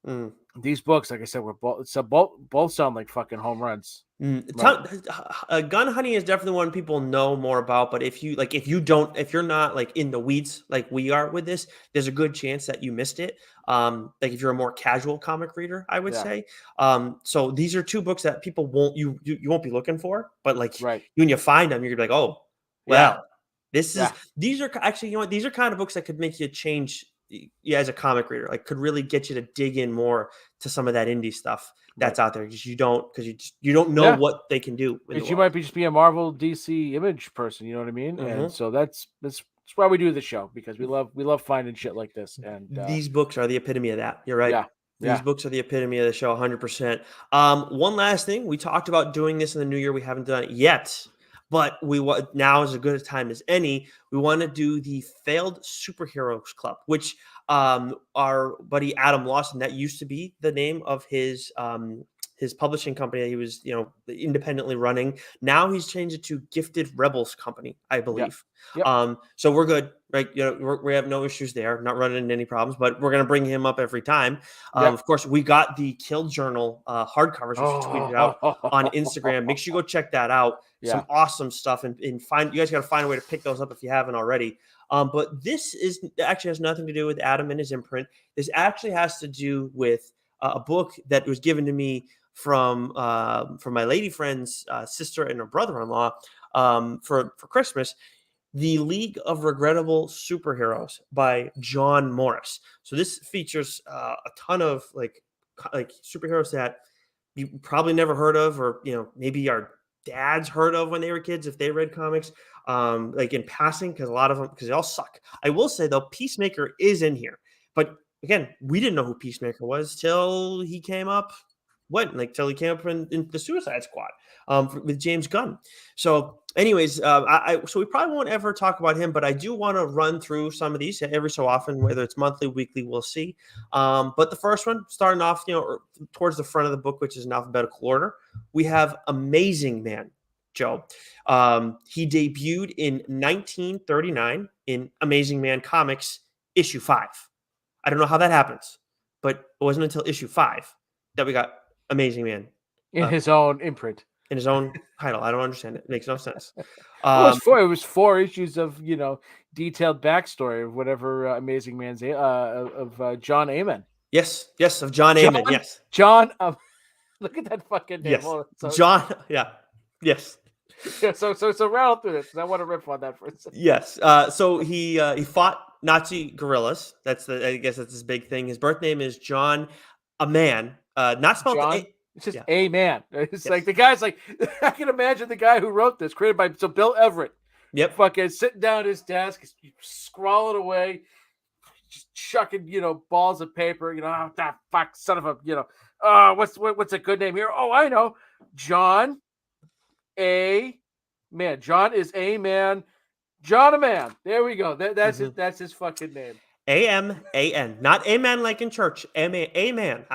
Mm. these books, like I said, were both sound like fucking home runs. Right. Gun hunting is definitely one people know more about, but if you're not like in the weeds like we are with this, there's a good chance that you missed it. Like if you're a more casual comic reader, I would Yeah. say. So these are two books that people you won't be looking for, but like Right. when you find them, you're gonna be like, oh, Yeah. well, this is Yeah. these are actually these are kind of books that could make you change. Yeah, as a comic reader, like could really get you to dig in more to some of that indie stuff that's out there because you don't know Yeah. what they can do in the Because you world. might be just be a Marvel DC image person, you know what I mean? And Mhm. so that's why we do the show, because we love finding shit like this. And These books are the epitome of that. You're right. yeah, These yeah, books are the epitome of the show, 100%. One last thing, we talked about doing this in the new year. We haven't done it yet, but now is as good a time as any. We want to do the Failed Superheroes Club, which our buddy Adam Lawson, that used to be the name of his his publishing company that he was, independently running. Now he's changed it to Gifted Rebels Company, I believe. Yep. So we're good, right? We have no issues there, not running into any problems, but we're gonna bring him up every time. Yep. Of course, we got the Kill Journal hardcovers, which we tweeted out on Instagram. Make sure you go check that out. Yeah. Some awesome stuff, and you guys got to find a way to pick those up if you haven't already. But this actually has nothing to do with Adam and his imprint. This actually has to do with a book that was given to me from my lady friend's sister and her brother-in-law for Christmas. The League of Regrettable Superheroes by John Morris. So this features a ton of like superheroes that you probably never heard of, or maybe our dads heard of when they were kids if they read comics, like in passing, because a lot of them, because they all suck. I will say though, Peacemaker is in here, but again, we didn't know who Peacemaker was till he came up. Till he came up in the Suicide Squad with James Gunn. So, anyways, so we probably won't ever talk about him, but I do want to run through some of these every so often, whether it's monthly, weekly, we'll see. But the first one, starting off, towards the front of the book, which is in alphabetical order, we have Amazing Man, Joe. He debuted in 1939 in Amazing Man Comics issue 5. I don't know how that happens, but it wasn't until issue 5 that we got Amazing Man in his own imprint, in his own title. I don't understand it. It makes no sense. It was 4 issues of detailed backstory of whatever Amazing Man's of John Amen. Yes, of John Amen. Yes, John. Look at that fucking name. Yes, John. Yeah, yes. Yeah, so rattle through this. I want to riff on that for a second. Yes. So he fought Nazi guerrillas. I guess that's his big thing. His birth name is John Aman. Not spelled John. It's just a man. It's like the guy's like, I can imagine the guy who wrote this, created by Bill Everett. Yep. Fucking sitting down at his desk, scrawling away, just chucking, balls of paper. That fuck son of a, what's a good name here? Oh, I know, John A. Man. John is a man. John a man. There we go. That's it. That's his fucking name. A-M-A-N, not a man like in church. A man.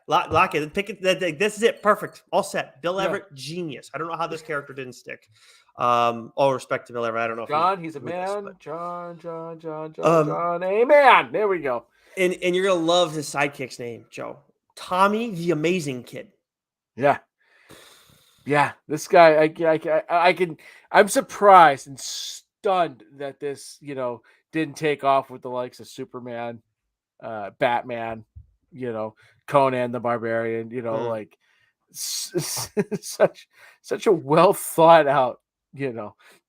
Lock it. Pick it. This is it. Perfect. All set. Bill Everett, genius. I don't know how this character didn't stick. All respect to Bill Everett. I don't know. John, he's a man. John, a man. There we go. And you're gonna love his sidekick's name, Joe. Tommy the Amazing Kid. Yeah. This guy, I'm surprised and stunned that this, didn't take off with the likes of Superman, Batman, Conan the Barbarian, like such a well thought out,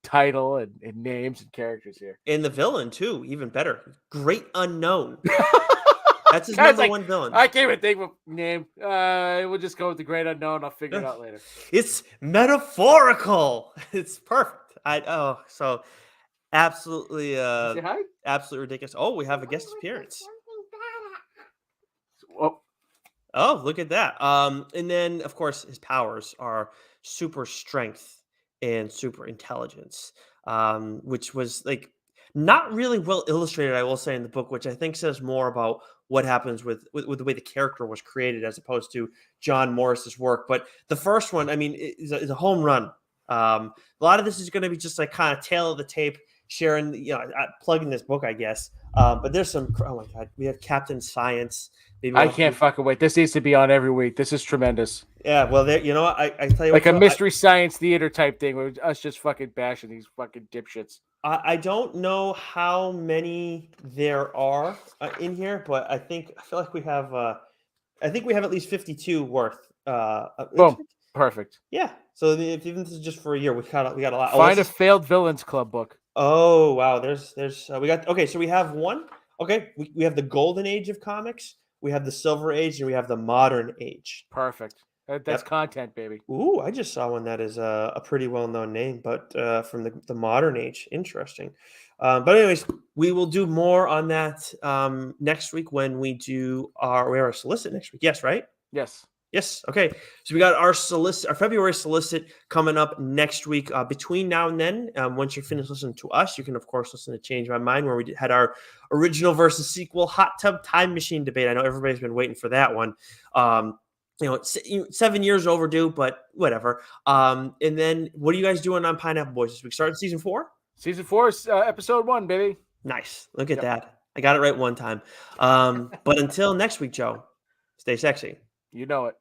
title and names and characters here. And the villain too, even better. Great Unknown. That's his number one villain. I can't even think of a name. We'll just go with the Great Unknown. I'll figure it out later. It's metaphorical. It's perfect. So absolutely, absolutely ridiculous. Oh, we have a guest appearance. Oh, look at that. And then of course his powers are super strength and super intelligence, which was like not really well illustrated, I will say, in the book, which I think says more about what happens with the way the character was created as opposed to John Morris's work. But the first one, I mean, is a home run. A lot of this is going to be just like kind of tail of the tape, sharing, plugging this book, I guess. But there's some, oh my God, we have Captain Science. I can't fucking wait. This needs to be on every week. This is tremendous. Yeah, well, I tell you, like a mystery science theater type thing where us just fucking bashing these fucking dipshits. I don't know how many there are in here, but I feel like we have at least 52 worth. Boom, perfect. Yeah. So if even this is just for a year, we got a lot. Find a failed villains club book. Oh wow, there's we got okay. So we have one. Okay, we have the golden age of comics. We have the silver age, and we have the modern age. Perfect. That's content, baby. Ooh, I just saw one that is a pretty well-known name, but from the modern age. Interesting. But anyways, we will do more on that next week when we do we have our solicit next week. Yes, right? Yes. Yes. Okay. So we got our February solicit coming up next week. Between now and then, once you're finished listening to us, you can of course listen to Change My Mind, where we had our original versus sequel hot tub time machine debate. I know everybody's been waiting for that one. It's 7 years overdue, but whatever. And then what are you guys doing on Pineapple Boys this week? Starting season 4? Season 4 is episode 1, baby. Nice. Look at that. I got it right one time. But until next week, Joe, stay sexy. You know it.